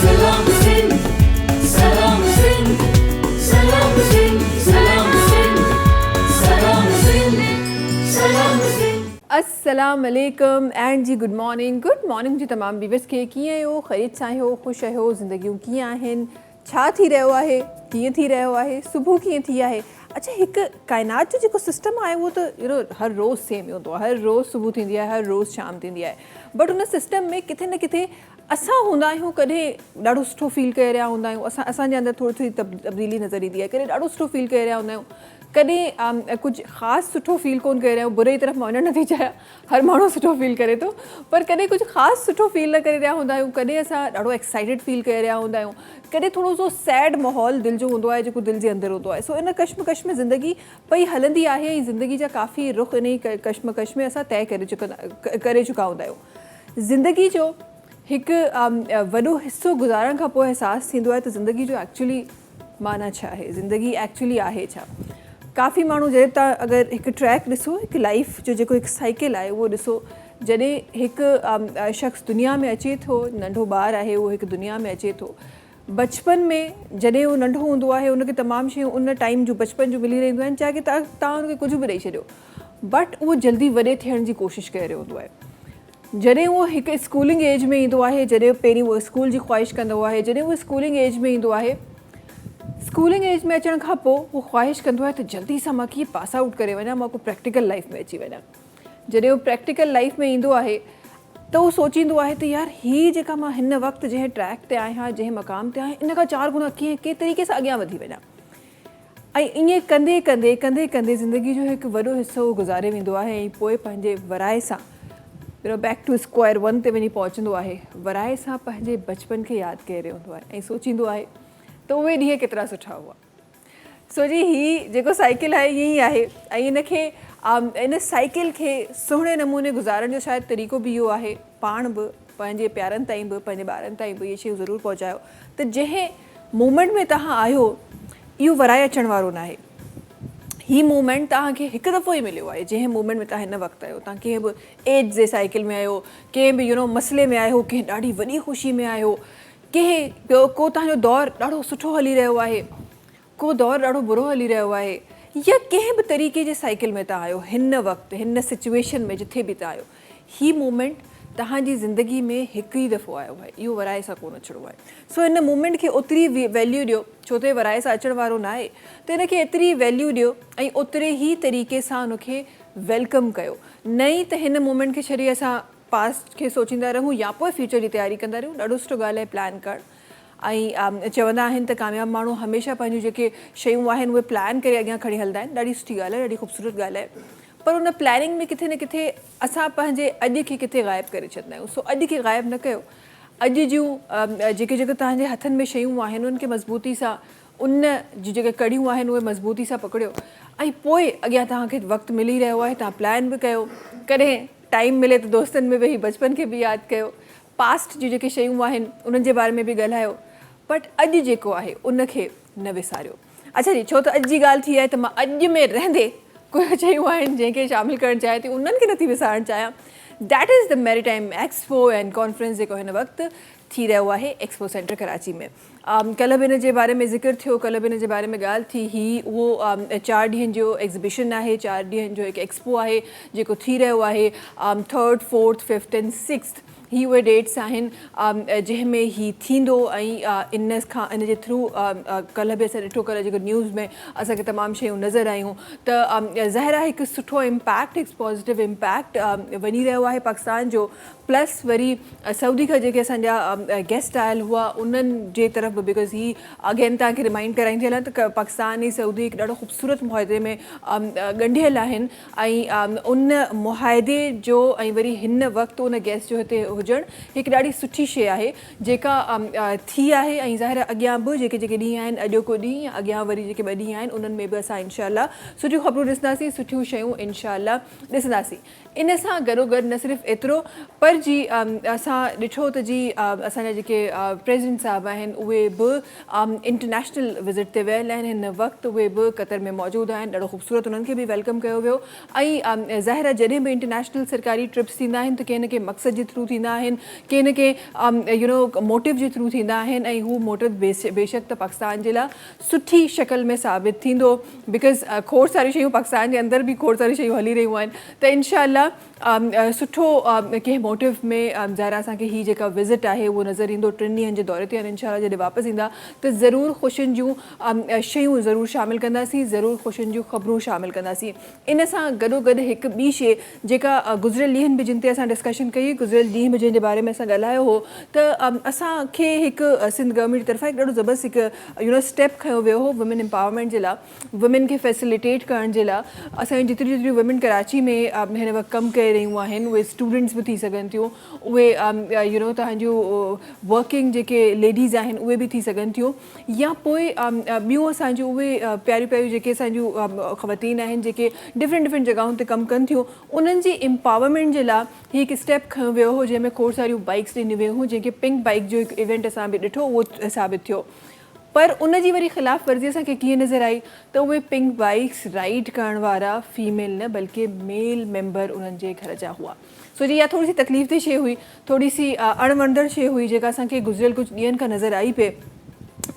Salam Singh, Salam Singh, Salam Singh, Salam Singh, Salam Singh, Salam Singh. अस्सलाम वालेकुम and ji good morning जी तमाम viewers खे कीअं आहियो ख़ैरियत सां आहियो ख़ुशि आहियो ज़िंदगियूं कीअं आहिनि छा थी रहियो आहे कीअं थी रहियो आहे सुबुह कीअं थी आहे अच्छा हिकु काइनात जो जेको सिस्टम आहे उहो त हर रोज़ु सेम हूंदो आहे हर रोज़ु सुबुह थींदी आहे हर रोज़ु शाम थींदी आहे बट उन सिस्टम में किथे न किथे असां हूंदा आहियूं कॾहिं ॾाढो सुठो फील करे रहिया हूंदा आहियूं असांजे अंदरि थोरी थोरी तब्दीली नज़र ईंदी आहे कॾहिं ॾाढो सुठो फील करे रहिया हूंदा आहियूं कॾहिं कुझु ख़ासि सुठो फील कोन करे रहिया आहियूं बुरे तरफ़ मां वञणु नथी चाहियां हर माण्हू सुठो फील करे थो पर कॾहिं कुझु ख़ासि सुठो फील न करे रहिया हूंदा आहियूं कॾहिं असां ॾाढो एक्साइटेड फील करे रहिया हूंदा आहियूं कॾहिं थोरो सो सैड माहौल दिलि जो हूंदो आहे जेको दिलि जे अंदरि हूंदो आहे सो इन कश्मकश में ज़िंदगी पई हलंदी आहे ऐं ज़िंदगी जा काफ़ी रुख़ इन ई कश्मकश में असां तइ करे चुका हूंदा आहियूं ज़िंदगी जो हिकु वॾो हिसो गुज़ारण खां पोइ अहसासु थींदो आहे त ज़िंदगी जो एक्चुअली माना छा आहे ज़िंदगी एक्चुअली आहे छा काफ़ी माण्हू जॾहिं तव्हां अगरि हिकु ट्रैक ॾिसो हिकु लाइफ जो जेको हिकु साइकिल आहे उहो ॾिसो जॾहिं हिकु शख़्स दुनिया में अचे थो नंढो ॿारु आहे उहो हिकु दुनिया में अचे थो बचपन में जॾहिं उहो नंढो हूंदो आहे उनखे तमामु शयूं उन टाइम जो बचपन जो मिली रहंदियूं आहिनि चाहे की तव्हां उनखे कुझु बि ॾेई छॾियो बट उहो जल्दी वॾे थियण जी कोशिशि करे रहियो हूंदो आहे जॾहिं उहो हिकु स्कूलिंग एज में ईंदो आहे जॾहिं पहिरीं उहो स्कूल जी ख़्वाहिश कंदो आहे जॾहिं उहो स्कूलिंग एज में ईंदो आहे स्कूलिंग एज में अचण खां पोइ उहो ख़्वाहिश कंदो आहे त जल्दी सां मां कीअं पास आउट करे वञा मां को प्रैक्टिकल लाइफ में अची वञा जॾहिं उहो प्रैक्टिकल लाइफ में ईंदो आहे त उहो सोचींदो आहे त यार हीअ जेका मां हिन वक़्तु जंहिं ट्रैक ते आहियां जंहिं मक़ाम ते आहियां इन खां 4 गुना कंहिं तरीक़े सां अॻियां वधी वञा ऐं ईअं कंदे कंदे कंदे कंदे ज़िंदगी जो हिकु वॾो हिसो गुज़ारे वेंदो आहे ऐं पोइ पंहिंजे वराए सां बैक टू स्क्वायर 1 ते वञी पहुचंदो आहे वराए सां पंहिंजे बचपन खे यादि करे रहियो हूंदो आहे ऐं सोचींदो आहे त उहे ॾींहं केतिरा सुठा हुआ सो जी हीअ जेको साइकिल आहे ईअं ई आहे ऐं इनखे इन साइकिल खे सुहिणे नमूने गुज़ारण जो शायदि तरीक़ो बि इहो आहे पाण बि पंहिंजे प्यारनि ताईं बि पंहिंजे ॿारनि ताईं बि इहे शयूं ज़रूरु पहुचायो त जंहिं मूमेंट में तव्हां आहियो इहो वराए अचण वारो न आहे हीअ मूमेंट तव्हांखे हिकु दफ़ो ई मिलियो आहे जंहिं मूमेंट में तव्हां हिन वक़्तु आहियो तव्हां कंहिं बि एज जे साइकिल में आहियो कंहिं बि मसइले में आहियो कंहिं ॾाढी वॾी ख़ुशी में आहियो कंहिं ॿियो को तव्हांजो दौरु ॾाढो सुठो हली रहियो आहे को दौरु ॾाढो बुरो हली रहियो आहे या कंहिं बि तरीक़े जे साइकिल में तव्हां आहियो हिन वक़्तु हिन सिचुएशन में जिथे बि तव्हां आहियो हीअ मूमेंट तव्हांजी ज़िंदगी में हिकु ई दफ़ो आयो आहे इहो वराए सां कोन अचिणो आहे सो हिन मूमेंट खे ओतिरी वैल्यू ॾियो छो त वराए सां अचण वारो न आहे त हिनखे एतिरी वैल्यू ॾियो ऐं ओतिरे ई तरीक़े सां उनखे वेलकम कयो न ई त हिन मूमेंट खे छॾे असां पास्ट खे सोचींदा रहूं या पोइ फ्यूचर जी तयारी कंदा रहूं ॾाढो सुठो ॻाल्हि आहे प्लान करणु ऐं चवंदा आहिनि त कामयाबु माण्हू हमेशह पंहिंजूं जेके शयूं आहिनि उहे प्लान करे अॻियां खणी हलंदा आहिनि ॾाढी सुठी ॻाल्हि आहे ॾाढी ख़ूबसूरत ॻाल्हि आहे पर उन प्लैनिंग में किथे न किथे असां पंहिंजे अॼु खे किथे ग़ाइबु करे छॾंदा आहियूं सो अॼु खे ग़ाइबु न कयो अॼु जूं जेके तव्हांजे हथनि में शयूं आहिनि उनखे मज़बूती सां उन जी जेके कड़ियूं आहिनि उहे मज़बूती सां पकड़ियो ऐं पोइ अॻियां तव्हांखे वक़्तु मिली रहियो आहे तव्हां प्लान बि कयो कॾहिं टाइम मिले त दोस्तनि में वेही बचपन खे बि यादि कयो पास्ट जी जेके शयूं आहिनि उन्हनि जे बारे में बि ॻाल्हायो बट अॼु जेको आहे उनखे न विसारियो अच्छा जी छो त अॼु जी ॻाल्हि थी आहे त मां अॼु में रहंदे कुझु शयूं आहिनि जंहिंखे शामिलु करणु चाहियां थी उन्हनि खे नथी विसारणु चाहियां that is the maritime expo and conference जेको हिन वक़्तु थी रहियो आहे एक्सपो सेंटर कराची में कल्ह बि हिन जे बारे में ज़िक्र थियो कल्ह बि हिन जे बारे में ॻाल्हि थी ही उहो 4 ॾींहंनि जो एग्ज़िबिशन आहे 4 ॾींहंनि जो हिकु एक्सपो आहे जेको थी रहियो आहे 3rd 4th 5th and 6th ही उहे डेट्स आहिनि जंहिंमें ही थींदो ऐं इन जे थ्रू कल्ह बि असां ॾिठो कल्ह जेको न्यूज़ में असांखे तमामु शयूं नज़र आयूं त ज़ाहिर आहे हिकु सुठो इम्पैक्ट हिकु पॉज़िटिव इम्पैक्ट वञी रहियो आहे पाकिस्तान जो प्लस वरी सऊदी खां जेके असांजा गेस्ट आयल हुआ उन्हनि जे तरफ़ बि बिकॉज़ ही अगेन तव्हांखे रिमाइंड कराईंदी हलां त पाकिस्तान ऐं सऊदी हिकु ॾाढो ख़ूबसूरत मुआहिदे में ॻंढियल आहिनि ऐं उन मुआहिदे जो ऐं वरी हिन वक़्तु उन गेस्ट जो हिते हुजणु हिकु ॾाढी सुठी शइ आहे जेका थी आहे ऐं ज़ाहिर अॻियां बि जेके जेके ॾींहं आहिनि अॼोको ॾींहुं या अॻियां वरी जेके 2 ॾींहं आहिनि उन्हनि में बि असां इनशाअल्लाह सुठियूं ख़बरूं ॾिसंदासीं सुठियूं शयूं इनशाअल्लाह ॾिसंदासीं इन सां गॾोगॾु न सिर्फ़ु एतिरो पर पर जी असां ॾिठो त जी असांजा जेके प्रेसिडेंट साहब आहिनि उहे बि इंटरनेशनल विज़िट ते वियल आहिनि। हिन वक़्तु उहे बि क़तर में मौजूदु आहिनि। ॾाढो ख़ूबसूरत उन्हनि खे बि वेलकम कयो वियो। ऐं ज़ाहिर आहे जॾहिं बि इंटरनेशनल सरकारी ट्रिप्स थींदा आहिनि त कंहिं न कंहिं मक़सद जे थ्रू थींदा आहिनि, कंहिं न कंहिं मोटिव जे थ्रू थींदा आहिनि। ऐं हू मोटिव बेशक त पाकिस्तान जे लाइ सुठी शक्ल में साबित थींदो, बिकॉज़ खोड़ सारी शयूं पाकिस्तान जे अंदरि बि खोड़ सारी शयूं हली रहियूं आहिनि। त इनशाला सुठो कंहिं मोटिव में ज़ाहिर असांखे हीअ जेका विज़िट आहे उहो नज़र ईंदो। 3 ॾींहंनि जे दौरे ते इनशाला जॾहिं वापसि ईंदा त ज़रूरु ख़ुशियुनि जूं शयूं ज़रूरु शामिलु कंदासीं, ज़रूरु ख़ुशियुनि जूं ख़बरूं शामिलु कंदासीं। इन सां गॾोगॾु हिकु ॿी शइ जेका गुज़िरियल ॾींहंनि बि जिन ते असां डिस्कशन कई, गुज़िरियल ॾींहं बि जंहिंजे बारे में असां ॻाल्हायो हो त असांखे हिकु सिंध गवर्नमेंट जी तरफ़ां हिकु ॾाढो ज़बरदस्त हिकु स्टेप खयो वियो हो वुमेन एम्पावरमेंट जे लाइ, वुमेन खे फैसिलिटेट करण जे लाइ। असांजी जेतिरियूं वुमेन कराची में हिन वक़्तु कमु करे रहियूं आहिनि उहे स्टूडेंट्स बि थी सघनि थियूं, उहे तव्हांजूं वर्किंग जेके लेडीज़ आहिनि उहे बि थी सघनि थियूं, या पोइ ॿियूं असांजूं उहे प्यारियूं प्यारियूं जेके असांजूं ख़वातीन आहिनि जेके डिफरेंट जॻहियुनि ते कमु कनि थियूं, उन्हनि जी एम्पावरमेंट जे लाइ हीउ हिकु स्टेप खयो वियो हो जंहिंमें खोड़ सारियूं बाइक्स ॾिनियूं वियूं हुयूं, जंहिंखे पिंक बाइक जो हिकु इवेंट असां बि ॾिठो उहो साबित थियो। पर उन जी वरी ख़िलाफ़ वर्ज़ी असांखे कीअं नज़र आई त उहे पिंक बाइक्स राइड करण वारा फीमेल न बल्कि मेल मेंबर उन्हनि जे घर जा हुआ। सो जी इहा थोरी सी तकलीफ़ जी शइ हुई, थोरी सी अणवणंदड़ शइ हुई जेका असांखे गुज़िरियल कुझु ॾींहंनि खां नज़र आई पिए।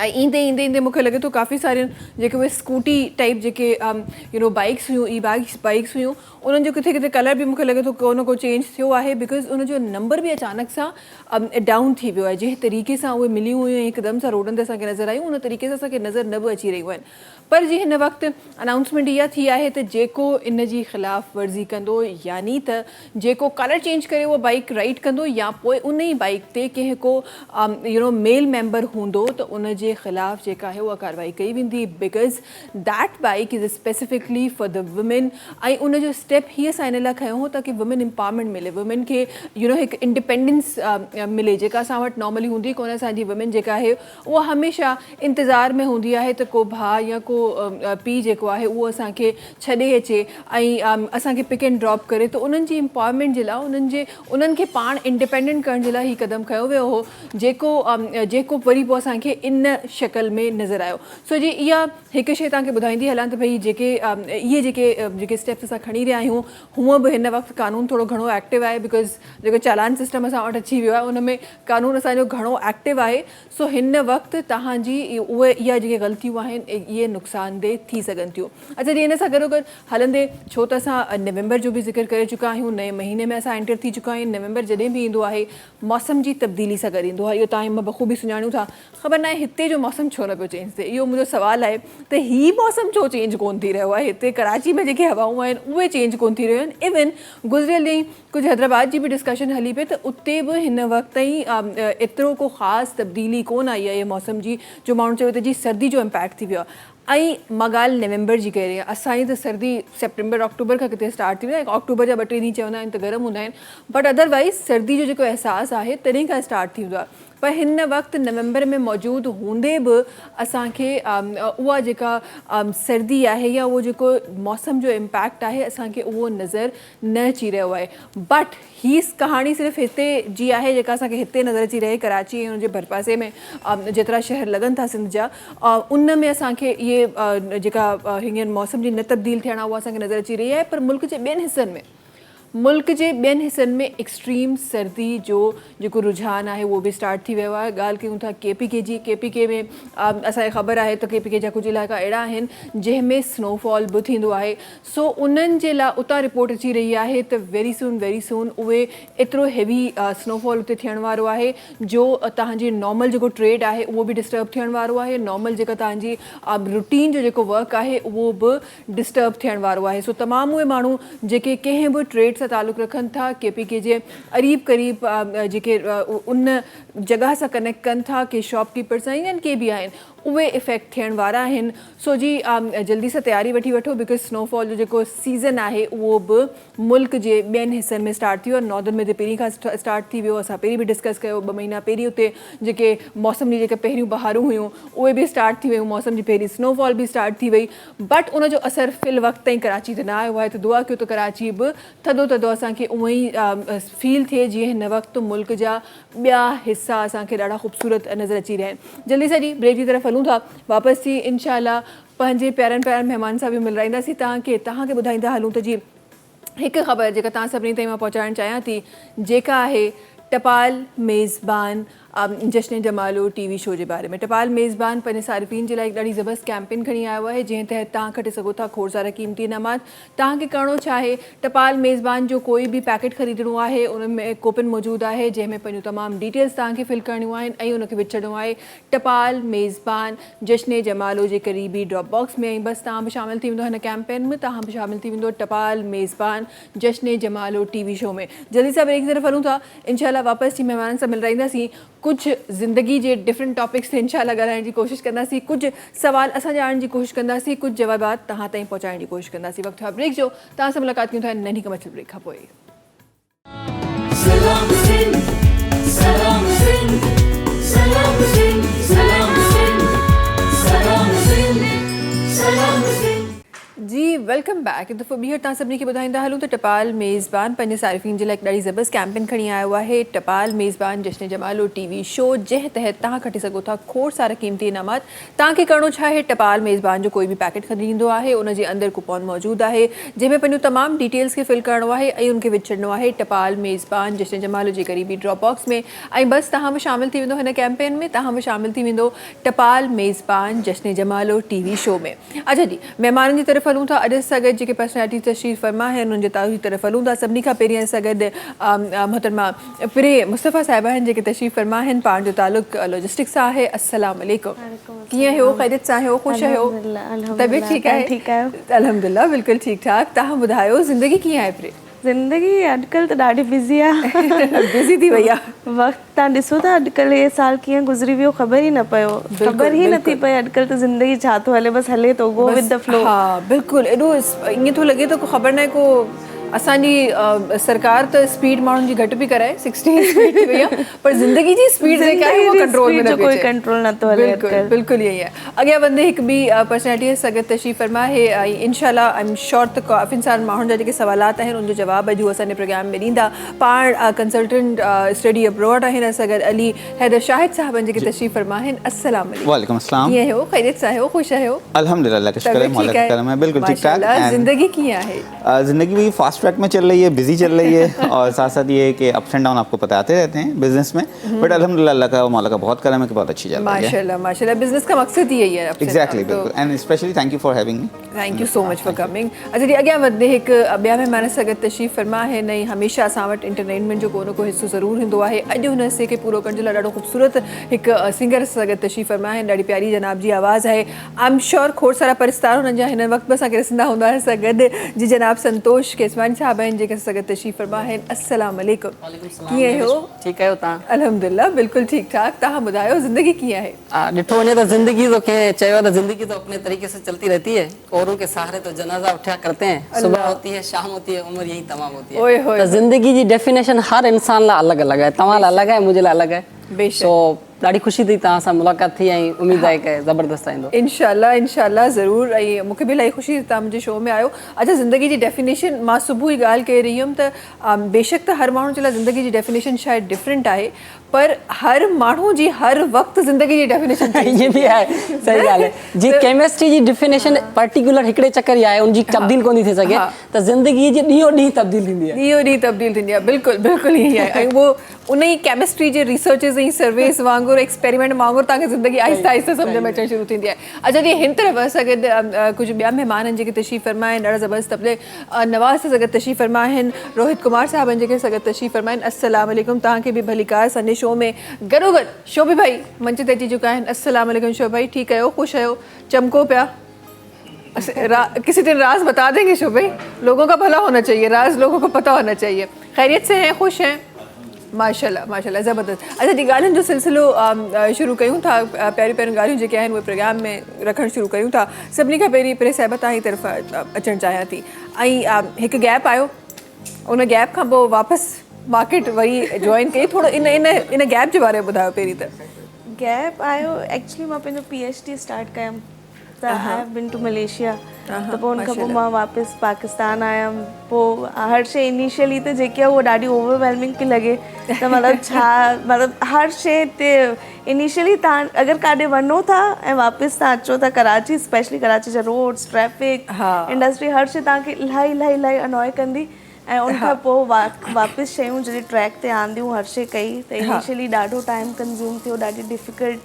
ऐं ईंदे ईंदे मूंखे लॻे थो काफ़ी सारियूं जेके उहे स्कूटी टाइप जेके बाइक्स हुयूं, ई बाइक्स हुयूं, उन्हनि जो किथे किथे कलर बि मूंखे लॻे थो को न को चेंज थियो आहे, बिकॉज़ उनजो नंबर बि अचानक सां डाउन थी वियो आहे। जंहिं तरीक़े सां उहे मिलियूं हुयूं हिकदमि सां रोडनि ते असांखे नज़र आयूं, उन तरीक़े सां असांखे नज़र न बि अची रहियूं आहिनि। पर जी हिन वक़्तु अनाउंसमेंट इहा थी आहे त जेको इन जी ख़िलाफ़ वर्ज़ी कंदो, यानी त जेको कलर चेंज करे उहो बाइक राइड कंदो, या पोइ उन ई बाइक ते कंहिं को मेल मेंबर हूंदो त उन जे ख़िलाफ़ जेका आहे उहा कार्रवाई कई वेंदी, because that bike is specifically for the women. ऐं उनजो स्टेप हीअ असां इन लाइ खयो हो ताकी वुमेन एम्पावरमेंट मिले, वुमेन खे हिकु इंडिपेंडेंस मिले, जेका असां वटि नॉर्मली हूंदी कोन्हे। असांजी वुमेन जेका आहे उहा हमेशह इंतज़ार में हूंदी आहे त को भाउ या को पीउ जेको आहे उहो असांखे छॾे अचे ऐं असांखे पिक एंड ड्रॉप करे। त उन्हनि जी एम्पावरमेंट जे लाइ उन्हनि खे पाण इंडिपेंडेंट करण जे लाइ हीउ क़दम खयो वियो हो, जेको वरी पोइ असांखे इन शक्ल में नज़र आयो। सो जी इहा हिकु शइ तव्हांखे ॿुधाईंदी हलां त भई इहे जेके स्टेप्स असां खणी रहिया आहियूं, हूअं बि हिन वक़्तु कानून थोरो घणो एक्टिव आहे, बिकॉज़ जेको चालान सिस्टम असां वटि अची वियो आहे उन में कानून असांजो घणो एक्टिव आहे। सो हिन वक़्तु तव्हांजी इहा जेके ग़लतियूं आहिनि इहे नुक़सानदेह थी सघनि थियूं। अच्छा जी, इन सां गॾोगॾु हलंदे छो त असां नवंबर जो बि ज़िक्र करे चुका आहियूं, नए महीने में असां एंटर थी चुका आहियूं। नवंबर जॾहिं बि ईंदो आहे मौसम जी तब्दीली सां गॾु ईंदो आहे, इहो तव्हां मां बख़ूबी सुञाणूं था। ख़बर न आहे हिते जो मौसम छो न पियो चेंज थिए, इहो मुंहिंजो सुवालु आहे त हीउ मौसम छो चेंज कोन थी रहियो आहे। हिते कराची में जेके हवाऊं आहिनि उहे चेंज कोन थी रहियूं आहिनि। इवन गुज़िरियल ॾींहुं कुझु हैदराबाद जी बि डिस्कशन हली पई त उते बि हिन वक़्त ताईं एतिरो को ख़ासि तब्दीली कोन आई आहे मौसम जी, जो माण्हू चयो त जी सर्दी जो इम्पैक्ट थी वियो आहे। ऐं मां ॻाल्हि नवंबर जी करे असांजी त सर्दी सेप्टेंबर अक्टूबर खां किथे स्टार्ट थी वेंदी आहे। अक्टूबर जा 2-3 ॾींहं चवंदा आहिनि त गर्म हूंदा आहिनि, बट अदरवाइज़ सर्दी जो जेको अहसासु आहे तॾहिं खां स्टार्ट थी वेंदो आहे। पर हिन वक़्तु नवंबर में मौजूदु हूंदे बि असांखे उहा जेका सर्दी आहे या उहो जेको मौसम जो इम्पैक्ट आहे असांखे उहो नज़र न अची रहियो आहे। बट हीअ कहाणी सिर्फ़ु हिते जी आहे जेका असांखे हिते नज़र अची रहे, कराची ऐं हुनजे भरपासे में जेतिरा शहर लॻनि था सिंध जा, उन में असांखे इहे जेका हींअर मौसम जी न तब्दील थियण आहे उहा असांखे नज़र अची रही आहे। पर मुल्क जे ॿियनि हिसनि में एक्सट्रीम सर्दी जो जेको रुझान आहे उहो बि स्टार्ट थी वियो आहे। ॻाल्हि कयूं था KPK जी, KPK में असांखे ख़बर आहे त KPK जा कुझु इलाइक़ा अहिड़ा आहिनि जंहिंमें स्नोफॉल बि थींदो आहे। सो उन्हनि जे लाइ उतां रिपोर्ट अची रही आहे त वेरी सून उहे एतिरो हैवी स्नोफॉल उते थियण वारो आहे जो तव्हांजी नॉर्मल जेको ट्रेड आहे उहो बि डिस्टर्ब थियण वारो आहे। नॉर्मल जेका तव्हांजी रूटीन जो जेको वर्क आहे उहो बि डिस्टर्ब थियण वारो आहे। सो तमामु उहे माण्हू जेके कंहिं बि ट्रेड सां तालुक़ु रखनि था, KPK जे करीब जेके उन जॻह सां कनेक्ट कनि था, के शॉपकीपर्स आहिनि या के बि आहिनि, उहे इफेक्ट थियण वारा आहिनि। सो जी जल्दी सां तयारी वठी वठो बिकॉज स्नोफॉल जो जेको सीज़न आहे उहो बि मुल्क जे ॿियनि हिसनि में स्टार्ट थी वियो आहे। नॉर्दन में त पहिरीं खां स्टार्ट थी वियो। असां पहिरीं बि डिस्कस कयो 2 महीना पहिरीं उते जेके मौसम जी जेके पहिरियों बहारूं हुयूं उहे बि स्टार्ट थी वियूं। मौसम जी पहिरीं स्नोफॉल बि स्टार्ट थी वई बट उन जो असरु फ़िल वक़्त ताईं कराची ते न आयो आहे। त दुआ कयो त कराची बि थधो थधो असांखे उअं ई फील थिए जीअं हिन वक़्तु मुल्क जा ॿिया हिसा असांखे ॾाढा ख़ूबसूरत नज़र अची रहिया आहिनि। जल्दी सां जी ब्रेक जी तरफ़ हलूं था। वापसि थी इंशाल्लाह पंहिंजे प्यारनि महिमान सां बि मिलाईंदासीं तव्हांखे ॿुधाईंदा हलूं त जी हिकु ख़बर जेका तव्हां सभिनी ताईं मां पहुचाइणु चाहियां थी जेका आहे टपाल मेज़बान जश्न जमालो टीवी शो जे बारे में। टपाल मेज़बान पंहिंजे सारिफ़ीन जे लाइ हिकु ॾाढी ज़बरदस्त कैंपेन खणी आयो आहे जंहिं तहत तव्हां कटे सघो था खोड़ सारा क़ीमती इनामात। तव्हांखे करिणो छा आहे टपाल मेज़बान जो कोई बि पैकेट ख़रीदणो आहे उन में कूपन मौजूदु आहे जंहिंमें पंहिंजूं तमामु डिटेल्स तव्हांखे फिल करणियूं आहिनि ऐं उनखे विझणो आहे टपाल मेज़बान जश्न जमालो जे क़रीबी ड्रॉप बॉक्स में। ऐं बसि तव्हां बि शामिलु थी वेंदो हिन कैंपेन में। तव्हां बि शामिलु थी वेंदो टपाल मेज़बान जश्न जमालो टीवी शो में। जल्दी सां ब्रेक की तरफ़ हलूं था। इंशाल्लाह वापसि थी महिमाननि सां मिलाईंदासीं। कुझु ज़िंदगी जे डिफरेंट टॉपिक्स ते इंशाल्लाह ॻाल्हाइण जी कोशिशि कंदासीं। कुझु सवाल असां ॼाणण जी कोशिशि कंदासीं। कुझु जवाबात तव्हां ताईं पहुचाइण जी कोशिशि कंदासीं। वक़्तु आहे ब्रेक जो। तव्हां सां मुलाक़ात कयूं था नंढी कमर्शियल ब्रेक खां पोइ। सलाम सिंध सलाम सिंध सलाम सिंध सलाम सिंध सलाम सिंध सलाम सिंध। जी वेलकम बैक। हिकु दफ़ो ॿीहर तव्हां सभिनी खे ॿुधाईंदा हलूं त टपाल मेज़बान पंहिंजे सारिफ़ीन जे लाइ हिकु ॾाढी ज़बरदस्त कैंपेन खणी आयो आहे टपाल मेज़बान जश्न जमालो टीवी शो जंहिं तहत तव्हां खटी सघो था खोड़ सारा क़ीमती इनामात। तव्हांखे करिणो छा आहे टपाल मेज़बान जो कोई बि पैकेट ख़रीदो आहे उनजे अंदरि कूपन मौजूदु आहे जंहिंमें पंहिंजूं तमामु डिटेल्स खे फिल करिणो आहे ऐं उनखे विझी छॾिणो आहे टपाल मेज़बान जश्न जमालो जे क़रीबी ड्रॉप बॉक्स में। ऐं बसि तव्हां बि शामिलु थी वेंदो हिन कैंपेन में। तव्हां बि शामिलु थी वेंदो टपाल मेज़बान जश्न जमालो टीवी शो में। अच्छा जी महिमाननि जी तरफ़ हलूं था। अॼु सां गॾु जेके पर्सनैलिटी तशरीफ़ फरमा आहिनि उन्हनि जे तारीफ़ जी तरफ़ हलूं था। सभिनी खां पहिरीं सां गॾु मोहतरमा पिरे मुस्तफ़ा साहिबा आहिनि जेके तशरीफ़ फरमा आहिनि। पाण जो तालुक़ लॉजिस्टिक्स सां आहे। अस्सलाम वालेकुम। कीअं आहियो? ख़ैरियत सां आहियो? ख़ुशि आहियो? तबियत ठीकु आहे? ठीकु आहे अल्हम्दुलिल्लाह बिल्कुलु ठीकु ठाक। तव्हां ॿुधायो ज़िंदगी कीअं आहे पिरे? ज़िंदगी अॼुकल्ह त ॾाढी बिज़ी आहे। बिज़ी थी वई आहे। वक़्तु तव्हां ॾिसो था अॼुकल्ह ये साल कीअं गुज़री वियो ख़बर ई न पियो। ख़बर ई नथी पए अॼुकल्ह त ज़िंदगी छा थो हले बसि हले थो गो विद द फ्लो। हा बिल्कुलु एॾो ईअं थो लॻे थो ख़बर न आहे को असांजी सरकार त स्पीड माण्हुनि जी घटि बि कराए 60 स्पीड थी वई आहे पर ज़िंदगी जी स्पीड जेका आहे उहो कंट्रोल में न कोई कंट्रोल नथो हले। बिल्कुलु ईअं ई आहे। अॻियां वधंदे हिकु ॿी पर्सनैलिटी सां गॾु तशरीफ़ फरमा आहे ऐं इंशाल्लाह आई एम श्योर त काफ़ी सारा माण्हुनि जा जेके सवालात आहिनि उनजो जवाब अॼु असांजे प्रोग्राम में ॾींदा। पाण कंसल्टेंट स्टडी अब्रॉड आहिनि असां गॾु अली हैदर शाहिद साहब जेके तशरीफ़ फरमा आहिनि। अस्सलाम वालेकुम। अस्सलाम। कीअं आहियो? ख़ैरियत सां आहियो? ख़ुशि आहियो? अल्हम्दुलिल्लाह का शुक्र है मौला का करम है। बिल्कुल ठीक ठाक। ज़िंदगी कीअं आहे? ज़िंदगी भी फास्ट ट्रैक में चल रही है, बिजी चल रही है और साथ साथ ये है कि अप्स एंड डाउन आपको पता आते रहते हैं बिजनेस में बट अल्हम्दुलिल्लाह अल्लाह का मौला का बहुत करम है कि बहुत अच्छी चल रही है। माशाल्लाह माशाल्लाह। बिजनेस का मकसद ही यही है। एग्जैक्टली बिल्कुल and specially thank U for having me. Thank you so much for coming. अच्छा जी अॻियां वधंदे हिकु ॿिया महिमान सां गॾु तशरीफ़ फरमा आहिनि ऐं हमेशह असां वटि एंटरटेनमेंट जो को न को हिसो ज़रूरु हूंदो आहे। अॼु हुन हिसे खे पूरो करण जे लाइ ॾाढो ख़ूबसूरत हिकु सिंगर सां गॾु तशरीफ़ फरमा आहिनि। ॾाढी प्यारी जनाब जी आवाज़ आहे। आई एम श्योर खोड़ सारा परिस्तार हुननि जा हिन वक़्तु बि असांखे ॾिसंदा हूंदा असां गॾु जी जनाब संतोष केसवानी साहब आहिनि जेके असां सां गॾु तशरीफ़ फरमा आहिनि। अस्सलाम वालेकुम। कीअं आहियो? ठीकु आहियो तव्हां? अल्हम्दुलिल्लाह बिल्कुलु ठीकु ठाक। तव्हां ॿुधायो ज़िंदगी कीअं आहे? ॾिठो वञे त ज़िंदगी तो कंहिं चयो त ज़िंदगी तो अपने तरीके से चलती रहती है औरों के सहारे तो जनाजा उठा करते हैं। सुबह होती है शाम होती है उम्र यही तमाम होती है। ओए होए। तो ज़िंदगी जी डेफिनेशन हर इंसान लाइ अलॻि अलॻि आहे। तव्हां लाइ अलॻि आहे मुंहिंजे लाइ अलॻि आहे। बेशक। सो ॾाढी ख़ुशी थी तव्हां सां मुलाक़ात थी ऐं उमेद आहे कि ज़बरदस्त ईंदो। इंशाल्लाह इंशाल्लाह ज़रूरु। ऐं मूंखे बि इलाही ख़ुशी तव्हां मुंहिंजे शो में आयो। अच्छा ज़िंदगी जी डेफिनेशन मां सुबुह ई ॻाल्हि कई रही हुयमि त बेशक त हर माण्हू जे लाइ ज़िंदगी जी डेफिनेशन शायदि डिफरेंट आहे पर हर माण्हू जी हर वक़्तु ज़िंदगी जी डेफिनेशन ये भी आहे सही ॻाल्हि आहे। जी केमिस्ट्री जी डेफिनेशन पर्टिकुलर हिकिड़े चकर ई आहे उनजी तब्दील कोन थी थी सघे त ज़िंदगी जी ॾींहों ॾींहुं तब्दील थींदी आहे। ॾींहों ॾींहुं तब्दील थींदी आहे। बिल्कुलु बिल्कुलु ईअं ई आहे। ऐं उहो उन ई केमिस्ट्री जे रिसर्चिस ऐं सर्वेस वांगुरु एक्सपेरिमेंट वांगुरु तव्हांखे ज़िंदगी आहिस्ता आहिस्ता सम्झ में अचणु शुरू थींदी आहे। अच्छा जी हिन तरफ़ असां गॾु कुझु ॿिया महिमान आहिनि जेके तशरीफ़ फरमा आहिनि ॾाढा ज़बरदस्त तबले नवाज़ सां गॾु तशरीफ़ फरमा आहिनि। रोहित कुमार साहब आहिनि जेके सां गॾु तशरीफ़ फरमा आहिनि। अस्सलाम वालेकुम। तव्हांखे बि भली कार असांजे शो में गॾोगॾु शोभी भाई मंच ते अची चुका आहिनि। अस्सलाम वालेकुम शोभी भाई। ठीकु आहियो? ख़ुशि आहियो? चमको पिया? किसी दिन राज बता देंगे शोभी? लोगों का भला होना चाहिए, राज लोगों को पता होना चाहिए। खैरियत से हैं? खुश हैं? माशाल्लाह माशाल्लाह ज़बरदस्त। अच्छा जी, ॻाल्हियुनि जो सिलसिलो शुरू कयूं था, पहिरियों पहिरियों ॻाल्हियूं जेके आहिनि उहे प्रोग्राम में रखणु शुरू कयूं था। सभिनी खां पहिरीं प्रेस साहिबा तव्हांजी तरफ़ अचणु चाहियां थी, ऐं हिकु गैप आयो, उन गैप खां पोइ वापसि मार्केट वरी जॉइन कई, थोरो इन गैप जे बारे में ॿुधायो पहिरीं त। गैप आयो एक्चुअली मां पंहिंजो PhD स्टार्ट कयमि त I have been to Malaysia, त पोइ उनखां पोइ मां वापसि पाकिस्तान आयमि। पोइ हर शइ इनिशियली त जेकी आहे उहा ॾाढी ओवरवेलमिंग पई लॻे, त मतिलबु छा मतिलबु हर शइ ते इनिशियली तव्हां अगरि काॾे वञो था ऐं वापसि तव्हां अचो था कराची, स्पेशली कराची जा रोड्स, ट्रैफिक, इंडस्ट्री, हर शइ तव्हांखे इलाही इलाही इलाही अनॉय कंदी। ऐं उनखां पोइ वापसि शयूं जॾहिं ट्रैक ते आंदियूं, हर शइ कई त इनिशियली ॾाढो टाइम कंज़्यूम थियो, ॾाढी डिफ़िकल्ट,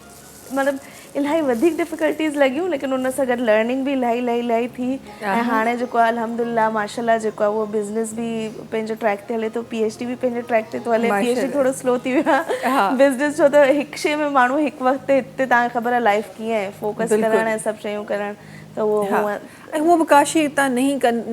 मतिलबु इलाही वधीक डिफ़िकल्टीज़ लॻियूं, लेकिन उन सां गॾु लर्निंग बि इलाही इलाही इलाही थी। ऐं हाणे जेको आहे अल्हम्दुलिल्लाह माशाल्लाह जेको आहे उहो बिज़नेस बि पंहिंजो ट्रैक ते हले थो, PhD बि पंहिंजे ट्रैक ते थो हले। PhD थोरो स्लो थी वियो आहे, बिज़नेस छो त हिकु शइ में माण्हू हिकु वक़्त ते हिते तव्हांखे ख़बर आहे लाइफ कीअं आहे, फोकस करणु ऐं सभु शयूं करणु, त उहो ऐं उहो बि का शइ तव्हां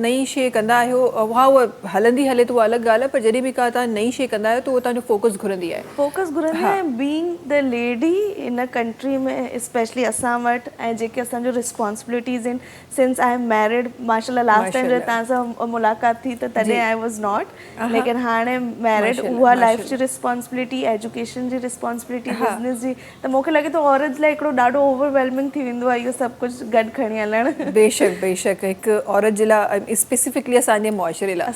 नई शइ कंदा आहियो, उहा हलंदी हले त उहा अलॻि ॻाल्हि आहे, पर जॾहिं बि का तव्हां नई शइ कंदा आहियो त उहो तव्हांजो फोकस घुरंदी आहे। फोकस घुरंदी आहे, being the lady in country में स्पेशली असां वटि, ऐं जेके असांजो रिस्पॉन्सिबिलिटीज़ आहिनि, सिंस आई एम मैरिड, माशाल्लाह लास्ट टाइम जॾहिं तव्हां सां मुलाक़ात थी त तॾहिं आई वॉज नॉट, लेकिन हाणे मैरिड, उहा लाइफ जी रिस्पॉन्सिबिलिटी, एजुकेशन जी रिस्पॉन्सिबिलिटी, बिज़नेस जी, त मूंखे लॻे थो औरत लाइ हिकिड़ो ॾाढो ओवरवेलमिंग थी वेंदो आहे इहो सभु कुझु गॾु खणी हलणु। बेशक बेशक, हिकु औरत जे लाइ स्पेसिफिकली असांजे मुआशरे लाइ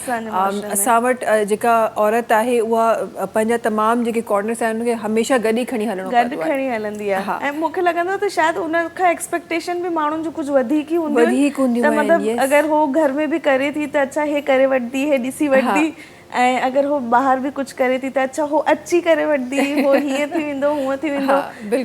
असां वटि जेका औरत आहे उहा पंहिंजा तमामु जेके कॉर्नर्स आहिनि उनखे हमेशह गॾु ई खणी हलणो गॾु खणी हलंदी आहे। ऐं मूंखे लॻंदो आहे त शायदि उन खां एक्सपेक्टेशन बि माण्हुनि जो कुझु वधीक ई हूंदियूं आहिनि, त मतिलबु अगरि हो घर में बि करे थी त अच्छा हे करे वठंदी, हे ॾिसी वठंदी, ऐं अगरि हो ॿाहिरि बि कुझु करे थी त अच्छा हो अची करे वठंदी, हो हीअं थी वेंदो, हूअं थी वेंदो,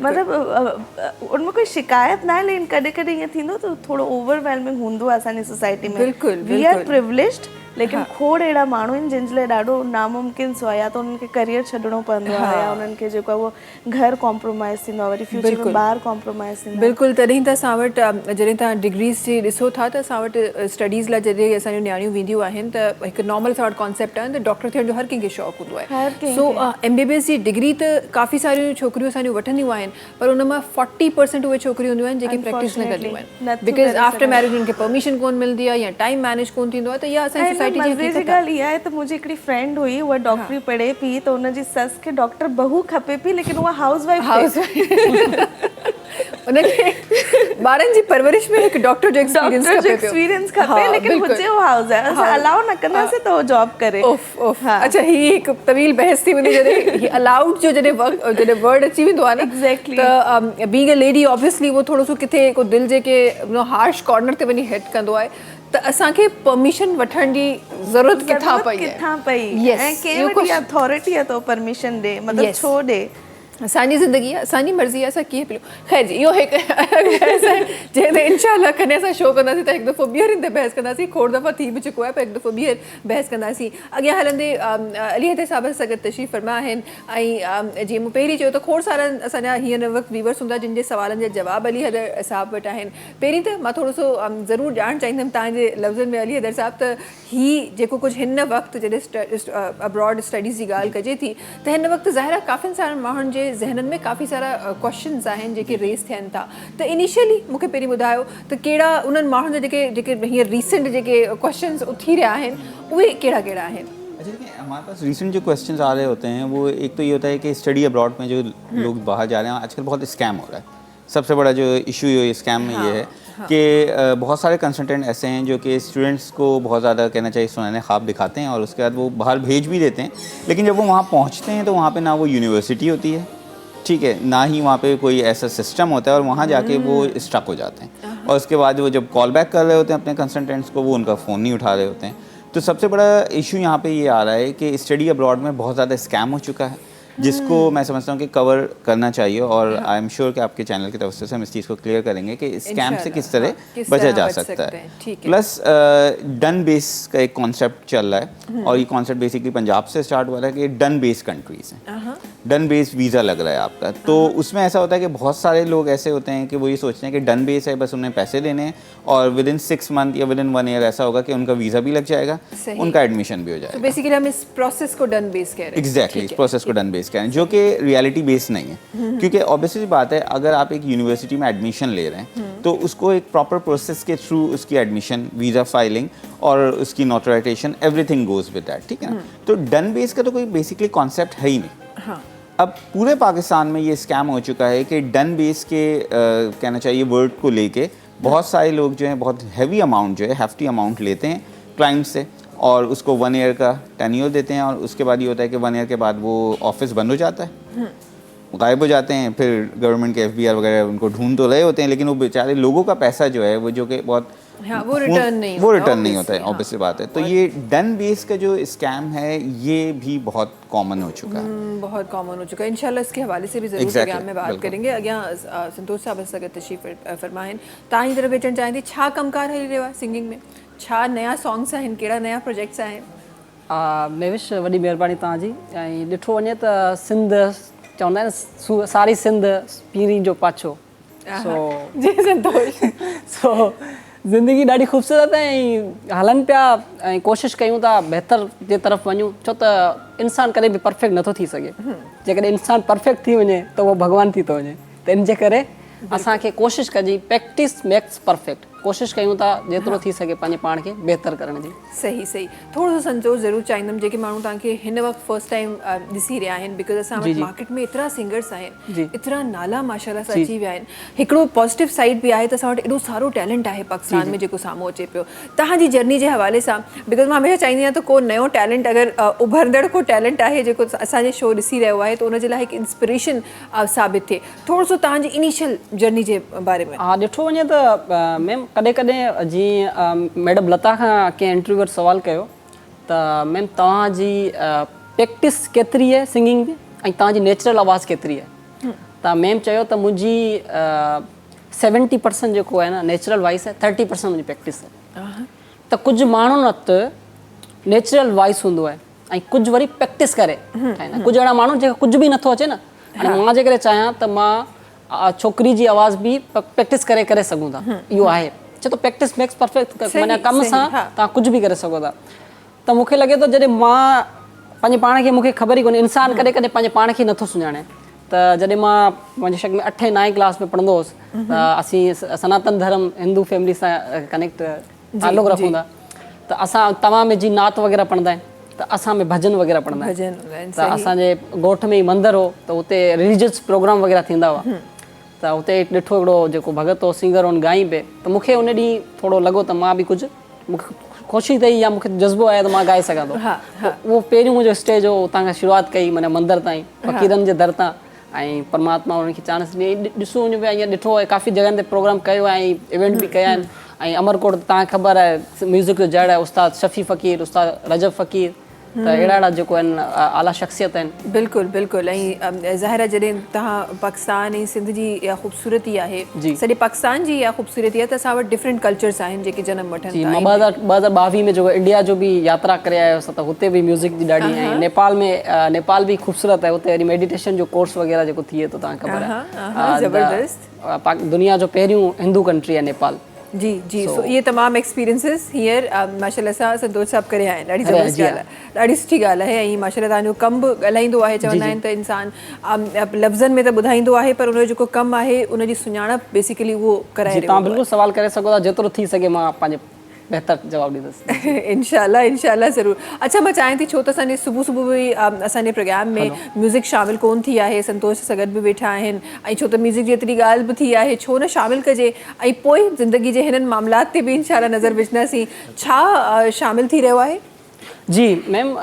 मतिलबु उनमें कोई शिकायत न आहे, लेकिन कॾहिं कॾहिं ईअं थींदो त थोरो ओवरवेलमिंग हूंदो आहे असांजी सोसाइटी में। वी आर प्रिविलेज्ड, लेकिन खोड़ अहिड़ा माण्हू आहिनि जिन जे लाइ ॾाढो नामुमकिन सो आहे, या त उन्हनि खे करियर छॾिणो पवंदो आहे, या उन्हनि खे जेको आहे उहो घर कॉम्प्रोमाइज़ थींदो आहे, वरी फ्यूचर में ॿाहिरि कॉम्प्रोमाइज़ थींदो आहे। बिल्कुलु, तॾहिं त असां वटि जॾहिं तव्हां डिग्रीज़ जी ॾिसो था त असां वटि स्टडीज़ लाइ जॾहिं असांजूं नियाणियूं वेंदियूं आहिनि त हिकु नॉर्मल असां वटि कॉन्सेप्ट आहे त डॉक्टर थियण जो हर कंहिंखे शौक़ु हूंदो आहे। सो MBBS जी डिग्री त काफ़ी सारियूं छोकिरियूं असांजूं वठंदियूं आहिनि, पर उन मां 40% उहे छोकिरियूं हूंदियूं आहिनि जेके प्रैक्टिस न कंदियूं आहिनि, बिकॉज़ आफ्टर मैरिज उन्हनि खे परमिशन कोन मिलंदी आहे या टाइम मैनेज कोन थींदो आहे। त इहा असांजी सोसाइटी जी हक़ीक़त आहे। इहा आहे त मुंहिंजी हिकिड़ी फ्रेंड हुई, उहा डॉक्टरी पढ़े पई, त हुनजी ससु खे डॉक्टर बहू खपे पई, लेकिन उहा हाउस वाइफ उनखे ॿारनि जी परवरिश में हिकु डॉक्टर जो एक्सपीरियंस खपे, लेकिन हुजे वो हाउस वाइफ, असां अलाउ न कंदासीं त हो जॉब करे। अच्छा, ही हिकु तवील बहस थी वेंदी जॾहिं अलाउड जो जॾहिं वर्ड अची वेंदो आहे न, त बीइंग अ लेडी ऑब्वियसली उहो थोरो सो किथे को दिलि जेके हार्श कॉर्नर ते वञी हिट कंदो आहे, त असांखे परमिशन वठण जी ज़रूरत किथां पई, ऐं कंहिं वटि अथॉरिटी आहे तो परमिशन ॾे, मतिलबु छो ॾे? असांजी ज़िंदगी आहे, असांजी मर्ज़ी आहे, असां कीअं पियो। ख़ैर जी, इहो हिकु जंहिं ते इंशाअल्लाह कॾहिं असां शो कंदासीं त हिकु दफ़ो ॿीहर हिन ते बहस कंदासीं, खोड़ दफ़ा थी बि चुको आहे, पर हिकु दफ़ो ॿीहर बहस कंदासीं। अॻियां हलंदे अली हैदर साहिब सां गॾु तशरीफ़ फरमा आहिनि, ऐं जीअं मूं पहिरीं चयो त खोड़ सारा असांजा हींअर वक़्तु व्यूवर्स हूंदा जिन जे सवालनि जा जवाब अली हैदर साहिब वटि आहिनि। पहिरीं त मां थोरो सो ज़रूरु ॼाणणु चाहींदमि तव्हांजे लफ़्ज़नि में अली हैदर साहिब, त हीअ जेको कुझु हिन वक़्तु जॾहिं अब्रॉड स्टडीज़ जी ॻाल्हि कजे थी, त हिन वक़्तु ज़ाहिर आहे काफ़ी सारनि माण्हुनि जे ज़हननि में काफ़ी सारा क्वेश्चन्स आहिनि जेके रेज़ थियनि था। त इनिशियली मूंखे पहिरीं ॿुधायो त कहिड़ा उन्हनि माण्हुनि जा जेके हींअर रीसेंट जेके क्वेश्चन्स उथी रहिया आहिनि उहे कहिड़ा कहिड़ा आहिनि? अच्छा, देखिए हमारे पास रिसेंट जो क्वेश्चंस आ रहे होते हैं वो एक तो ये होता है कि स्टडी अब्रॉड में जो लोग बाहर जा रहे हैं आजकल बहुत स्कैम हो रहा है। सबसे बड़ा जो इशू ये स्कैम में ये है कि बहुत सारे कंसल्टेंट ऐसे हैं जो कि स्टूडेंट्स को बहुत ज़्यादा कहना चाहिए सुनहरे ख्वाब दिखाते हैं और उसके बाद वो बाहर भेज भी देते हैं, लेकिन जब वो वहाँ पहुँचते हैं तो वहाँ पे ना वो यूनिवर्सिटी होती है, ठीक है, ना ही वहाँ पे कोई ऐसा सिस्टम होता है, और वहाँ जाके वो स्टक हो जाते हैं, और उसके बाद वो जब कॉल बैक कर रहे होते हैं अपने कंसल्टेंट्स को, वो उनका फ़ोन नहीं उठा रहे होते हैं। तो सबसे बड़ा इशू यहाँ पे ये आ रहा है कि स्टडी अब्रॉड में बहुत ज़्यादा स्कैम हो चुका है, जिसको मैं समझता हूँ कि कवर करना चाहिए, और आई एम श्योर कि आपके चैनल की तरफ से हम इस चीज़ को क्लियर करेंगे कि स्कैम से किस तरह बचा जा सकता है। प्लस डन बेस का एक कॉन्सेप्ट चल रहा है, और ये कॉन्सेप्ट बेसिकली पंजाब से स्टार्ट हुआ है कि डन बेस कंट्रीज़ हैं। डन बेस्ड वीज़ा लग रहा है आपका, तो उसमें ऐसा होता है कि बहुत सारे लोग ऐसे होते हैं कि वो ये सोचते हैं कि डन बेस है, बस उन्हें पैसे देने हैं और विद इन 6 मंथ या विद इन 1 ईयर ऐसा होगा कि उनका वीज़ा भी लग जाएगा, सही। उनका एडमिशन भी हो तो जाएगा। बेसिकली हम इस प्रोसेस को डन बेस कह रहे हैं। एग्जैक्टली, ठीक इस है। प्रोसेस को डन बेस कह रहे हैं, जो कि रियलिटी बेस्ड नहीं है। क्योंकि ऑब्वियसली बात है, अगर आप एक यूनिवर्सिटी में एडमिशन ले रहे हैं तो उसको एक प्रॉपर प्रोसेस के थ्रू उसकी एडमिशन, वीज़ा फाइलिंग और उसकी notarization, everything goes with that, ठीक है ना। तो डन बेस का तो कोई बेसिकली कॉन्सेप्ट है ही नहीं। हाँ, अब पूरे पाकिस्तान में ये स्कैम हो चुका है कि डन बेस के कहना चाहिए वर्ड को लेके बहुत सारे लोग जो हैं बहुत हैवी अमाउंट जो है, हैफ्टी अमाउंट लेते हैं क्लाइंट से और उसको 1 ईयर का टेन्योर देते हैं और उसके बाद ये होता है कि 1 ईयर के बाद वो ऑफिस बंद हो जाता है, गायब हो जाते हैं। फिर गवर्नमेंट के FBI वगैरह उनको ढूंढ तो रहे होते हैं, लेकिन वो बेचारे लोगों का पैसा जो है वो जो कि बहुत हाँ, वो रिटर्न नहीं वो होता, रिटर्न नहीं होता है, obviously, ऑब्वियसली बात है। तो ये डन बेस का जो स्कैम है ये भी बहुत कॉमन हो चुका है। बहुत कॉमन हो चुका है। इंशाल्लाह इसके हवाले से भी ज़रूर Exactly, प्रोग्राम में बात बिल्कुल। करेंगे। अॻियां संतोष साहब असां तशरीफ़ फरमाइन तव्हांजी तरफ़ अचणु चाहींदी, छा कमकार हली रहियो आहे सिंगिंग में? छा नया सॉन्ग्स आहिनि, कहिड़ा नया प्रोजेक्ट्स आहिनि? मेविश वॾी महिरबानी तव्हांजी। ऐं ॾिठो वञे त सिंध चवंदा आहिनि सारी सिंध पीरी जो पाछो। जी संतोष। सो ज़िंदगी ॾाढी ख़ूबसूरत है ऐं हलनि पिया ऐं कोशिशि कयूं था बहितर जे तरफ़ वञूं, छो त इंसानु कॾहिं बि परफेक्ट नथो थी सघे। जेकॾहिं इंसानु परफेक्ट थी वञे त उहो भॻवान थी थो वञे। त इन जे करे असांखे कोशिशि कजे, प्रैक्टिस मेक्स परफेक्ट। कोशिशि कयूं था जेतिरो थी सघे पंहिंजे पाण खे बहितर करण जी। सही सही। थोरो सो संतोष ज़रूरु चाहींदमि जेके माण्हू तव्हांखे हिन वक़्तु फर्स्ट टाइम ॾिसी रहिया आहिनि, बिकॉज असां वटि मार्केट में एतिरा सिंगर्स आहिनि, जी। एतिरा नाला माशाल्लाह सां अची विया आहिनि। हिकिड़ो पॉजिटिव साइड बि आहे त असां वटि एॾो सारो टैलेंट आहे पाकिस्तान में जेको साम्हूं अचे पियो। तव्हांजी जर्नी जे हवाले सां, बिकॉज मां हमेशह चाहींदी आहियां त को नयो टैलेंट अगरि उभरंदड़ को टैलेंट आहे जेको असांजे शो ॾिसी रहियो आहे त उनजे लाइ हिकु इंस्पिरेशन साबित थिए। थोरो सो तव्हांजी इनिशियल जर्नी जे बारे में। हाँ, ॾिठो वञे त मैम कॾहिं कॾहिं जीअं मैडम लता खां कंहिं इंटरव्यू वटि सवाल कयो त मैम तव्हांजी प्रैक्टिस केतिरी आहे सिंगिंग में ऐं तव्हांजी नेचुरल आवाज़ केतिरी आहे? त मैम चयो त मुंहिंजी 70% जेको आहे न नेचुरल वॉइस आहे, 30% मुंहिंजी प्रैक्टिस आहे। त कुझु माण्हुनि वटि नेचुरल वॉइस हूंदो आहे ऐं कुझु वरी प्रैक्टिस करे ठाहींदा। कुझु अहिड़ा माण्हू जेका कुझु बि नथो अचे न, हाणे मां जेकॾहिं चाहियां त मां छोकिरी जी आवाज़ बि प्रैक्टिस करे सघूं था, इहो आहे। छो त प्रैक्टिस मेक्स परफेक्ट, माना कम सां तव्हां कुझु बि करे सघो था। त मूंखे लॻे थो जॾहिं मां पंहिंजे पाण खे, मूंखे ख़बर ई कोन्हे, इंसानु कॾहिं कॾहिं पंहिंजे पाण खे नथो सुञाणे। त जॾहिं मां पंहिंजे शक में 8 9 क्लास में पढ़ंदो हुउसि त असीं सनातन धर्म हिंदू फैमिली सां कनेक्ट ताल्लुक़ रखूं था, त असां तव्हां में जी नात वग़ैरह पढ़ंदा आहिनि, त असां में भॼन वग़ैरह पढ़ंदा आहिनि। त असांजे ॻोठ में ई मंदरु हो त उते रिलीजियस प्रोग्राम वग़ैरह थींदा हुआ। त उते ॾिठो हिकिड़ो जेको भॻत हो, सिंगर हुन ॻाई पिए, त मूंखे उन ॾींहुं थोरो लॻो त मां बि कुझु, मूंखे ख़ुशी अथई या मूंखे जज़्बो आहे त मां ॻाए सघां थो। उहो पहिरियों मुंहिंजो स्टेज हो, उतां खां शुरूआति कई, माना मंदर ताईं, फ़क़ीरनि जे दर तां, ऐं परमात्मा उन्हनि खे चांस ॾिनी। ॾिसो वञो पिया, ईअं ॾिठो आहे काफ़ी जॻहनि ते प्रोग्राम कयो आहे ऐं इवेंट बि कया आहिनि। ऐं अमरकोट तव्हांखे ख़बर आहे म्यूज़िक जो जड़ आहे, उस्ताद शफ़ी फ़क़ीर, उस्ताद रजब फ़क़ीर, त अहिड़ा अहिड़ा जेको आहिनि आला शख़्सियत आहिनि। बिल्कुलु बिल्कुलु। ऐं ज़ाहिर आहे जॾहिं तव्हां पाकिस्तान ऐं सिंध जी इहा ख़ूबसूरती आहे, सॼे पाकिस्तान जी इहा ख़ूबसूरती आहे, त असां वटि डिफरेंट कल्चर्स आहिनि जेके जनम वठनि जी। था। मां 2022 में जेको इंडिया जो बि यात्रा करे आयो हुअसि, त हुते बि म्यूज़िक जी ॾाढी, ऐं नेपाल में, नेपाल बि ख़ूबसूरत आहे, हुते वरी मेडिटेशन जो कोर्स वग़ैरह जेको थिए थो, तव्हांखे ख़बर आहे। ज़बरदस्त। दुनिया जो पहिरियों हिंदू कंट्री आहे नेपाल। जी जी। सो इहे तमामु एक्सपीरियंसिस हींअर माशाल्लाह सां संतोष साहब करे आया आहिनि। ॾाढी ज़बरदस्त ॻाल्हि आहे, ॾाढी सुठी ॻाल्हि आहे। ऐं माशाल्लाह तव्हांजो कमु बि ॻाल्हाईंदो आहे, चवंदा आहिनि त इंसानु लफ़्ज़नि में त ॿुधाईंदो आहे, पर उनजो जेको कमु आहे उनजी सुञाणप बेसिकली उहो कराए रहियो आहे। तव्हां बिल्कुलु सवाल करे सघो था, जेतिरो थी सघे मां पंहिंजे बहितर जवाबु ॾींदुसि। इंशाल्लाह इंशाल्लाह ज़रूरु। अच्छा, मां चाहियां थी, छो त असांजे सुबुह बि असांजे प्रोग्राम में म्यूज़िक शामिलु कोन थी आहे, संतोष सां गॾु बि वेठा आहिनि, ऐं छो त म्यूज़िक जी एतिरी ॻाल्हि बि थी आहे, छो न शामिलु कजे, ऐं पोइ ज़िंदगी जे हिननि मामलात ते बि इंशाल्लाह नज़र विझंदासीं। छा शामिलु थी रहियो आहे? जी मैम,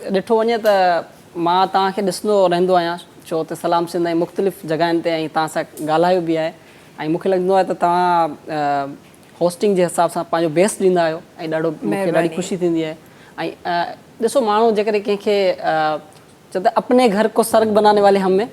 ॾिठो वञे त मां तव्हांखे ॾिसंदो रहंदो आहियां, छो त सलाम सिंध ऐं मुख़्तलिफ़ जॻहियुनि ते, ऐं तव्हां सां ॻाल्हायो बि आहे, ऐं मूंखे लॻंदो आहे त तव्हां होस्टिंग जे हिसाब सां पंहिंजो बेस्ट ॾींदा आहियो, ऐं मूंखे ॾाढी ख़ुशी थींदी आहे। ऐं ॾिसो, माण्हू जेकॾहिं कंहिंखे चवंदा अपने घर को स्वर्ग बनाने वाले हम में,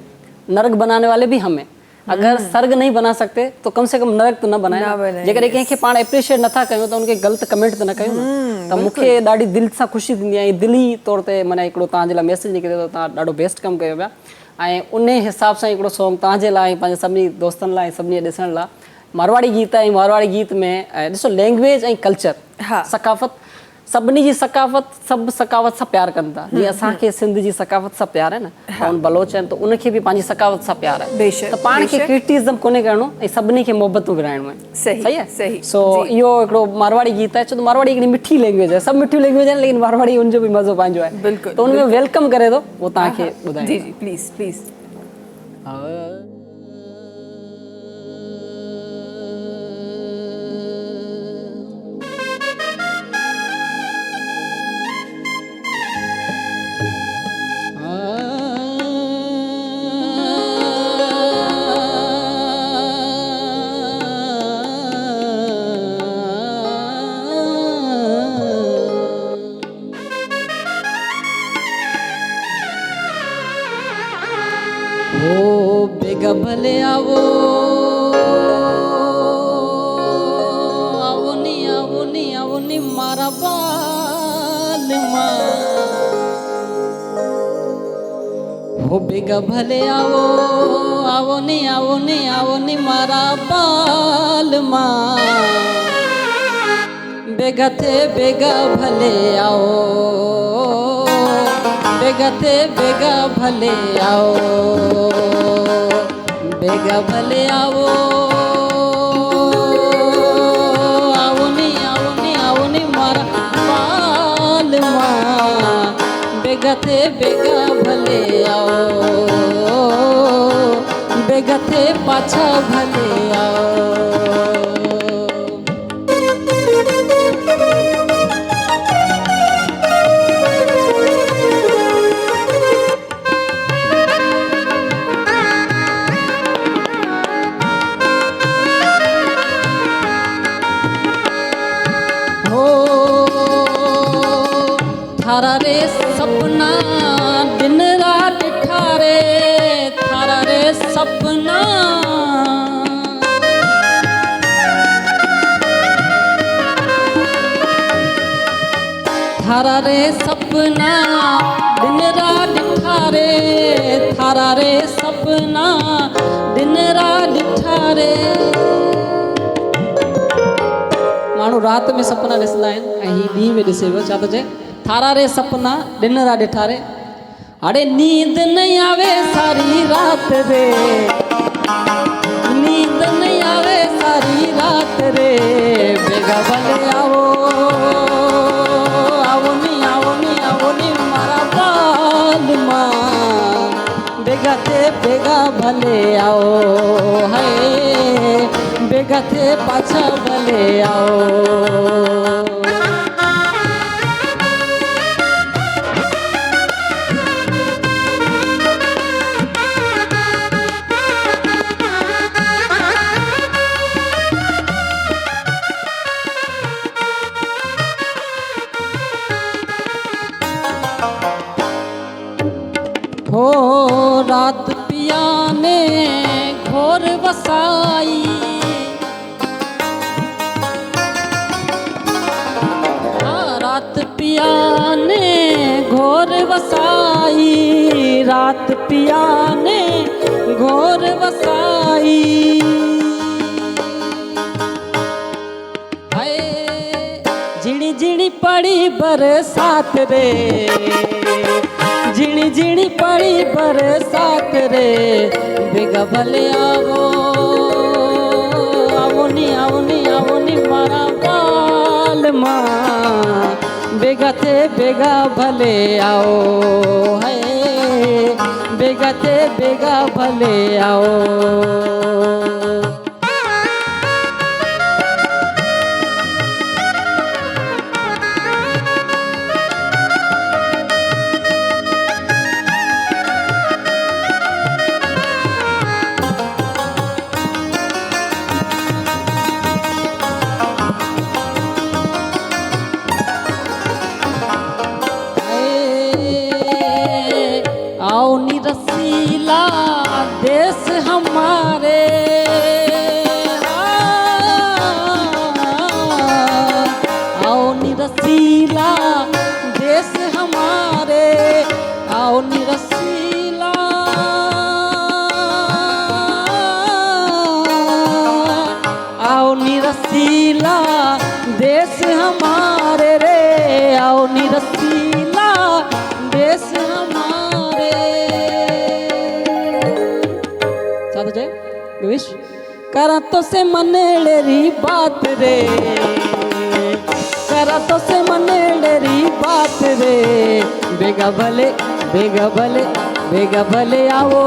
नरक बनाने वाले भी हम में, अगर स्वर्ग नहीं बना सकते तो कम से कम नरक तो न बनाए न ना। बनाए, जेकर कंहिंखे पाण एप्रिशिएट नथा कयूं त उनखे ग़लति कमेंट त न कयूं न। त मूंखे ॾाढी दिलि सां ख़ुशी थींदी आहे, ऐं दिली तौर ते माना हिकिड़ो तव्हांजे लाइ मैसेज निकिरे थो, तव्हां ॾाढो बेस्ट कमु कयो पिया। ऐं उन हिसाब सां हिकिड़ो सॉन्ग तव्हांजे लाइ, पंहिंजे सभिनी दोस्तनि लाइ, सभिनी ॾिसण लाइ, मारवाड़ी गीत आहे। मारवाड़ी गीत में ॾिसो लैंग्वेज ऐं कल्चर, सकाफ़त, सभिनी जी सकाफ़त, सभु सकाफ़त सां प्यारु कनि था। जीअं असांखे सिंध जी सकाफ़त सां प्यारु आहे न, ऐं बलोच आहिनि त उनखे बि पंहिंजी सकाफ़त सां प्यारु आहे। बेशक, त पाण खे क्रिटिसिज़म कोन्हे करिणो ऐं सभिनी खे मोहबतूं विराइणो आहे। सही आहे सही। सो इहो हिकिड़ो मारवाड़ी गीत आहे। छो त मारवाड़ी हिकिड़ी मिठी लैंग्वेज आहे, सभु मिठियूं लैंग्वेज आहिनि, लेकिन मारवाड़ी उनजो बि मज़ो पंहिंजो आहे। बिल्कुलु, त उनमें वेलकम करे थो उहो तव्हांखे ॿुधाए। जी जी प्लीज़ प्लीज़। ओ बेगा भले आवो, आवनी आवनी आवनी मारा बाल माँ। हो बेगा भले आवो, आवनी आवनी आवनी मारा बाल माँ। बेगा थे बेगा भले आओ, बेगा थे बेगा भले आओ, बेगा भले आओ, आवनी आवनी आवनी मारा बाल माँ। बेगा थे बेगा भले आओ, बेगा थे पाछा भले आओ। थारा रे सपना दिन रात ठारे, थारा रे सपना। थारा रे सपना दिन रात ठारे, थारा रे सपना दिन रात ठारे। माण्हू राति में सपना ॾिसंदा आहिनि ऐं हीअ ॾींहं में ॾिसे पियो। छा थो चए? थारा रे सपना दिन रात ठारे। अरे नींद नहीं आवे सारी रात रे, नींद नहीं आवे सारी रात रे। बेगा भले आओ, आवनी आवनी आवनी मारा बाल माँ। बेगा थे बेगा भले आओ, है बेगा थे पाछा भले आओ। हो रात पिया ने घोर बसाई, रात पिया ने घोर वसाई, रात पिया ने घोर वसाई। हाय झिणी झिणी पड़ी बरसात रे, झिणी झिणी पड़ी बरसात रे। बेगा भले आवो, आवनी आवनी आवनी मारा बाल माँ। बेगा थे बेगा भले आओ, है बेगा थे बेगा भले आओ। आओ नी रसीला देश हमारा, रसीला देश हमारे रे, आओ नी रसीला देश हमारे। साथ जय विश करा तो से मनेड़ी बात रे, करा तो से मनेड़ी बात रे, बेगा भले बेगा भले बेगा भले आओ,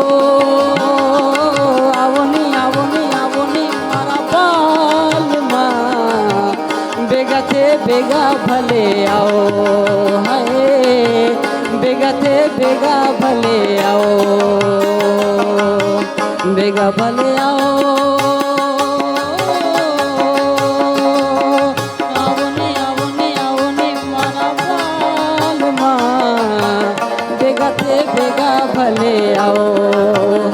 आओ नी आओ नी आओ नी मारा बाल माँ, बेगा थे बेगा भले आओ, हाय बेगा थे बेगा भले आओ, बेगा भले आओ, आओ नी मारा बाल माँ, बेगा थे बेगा भले आओ,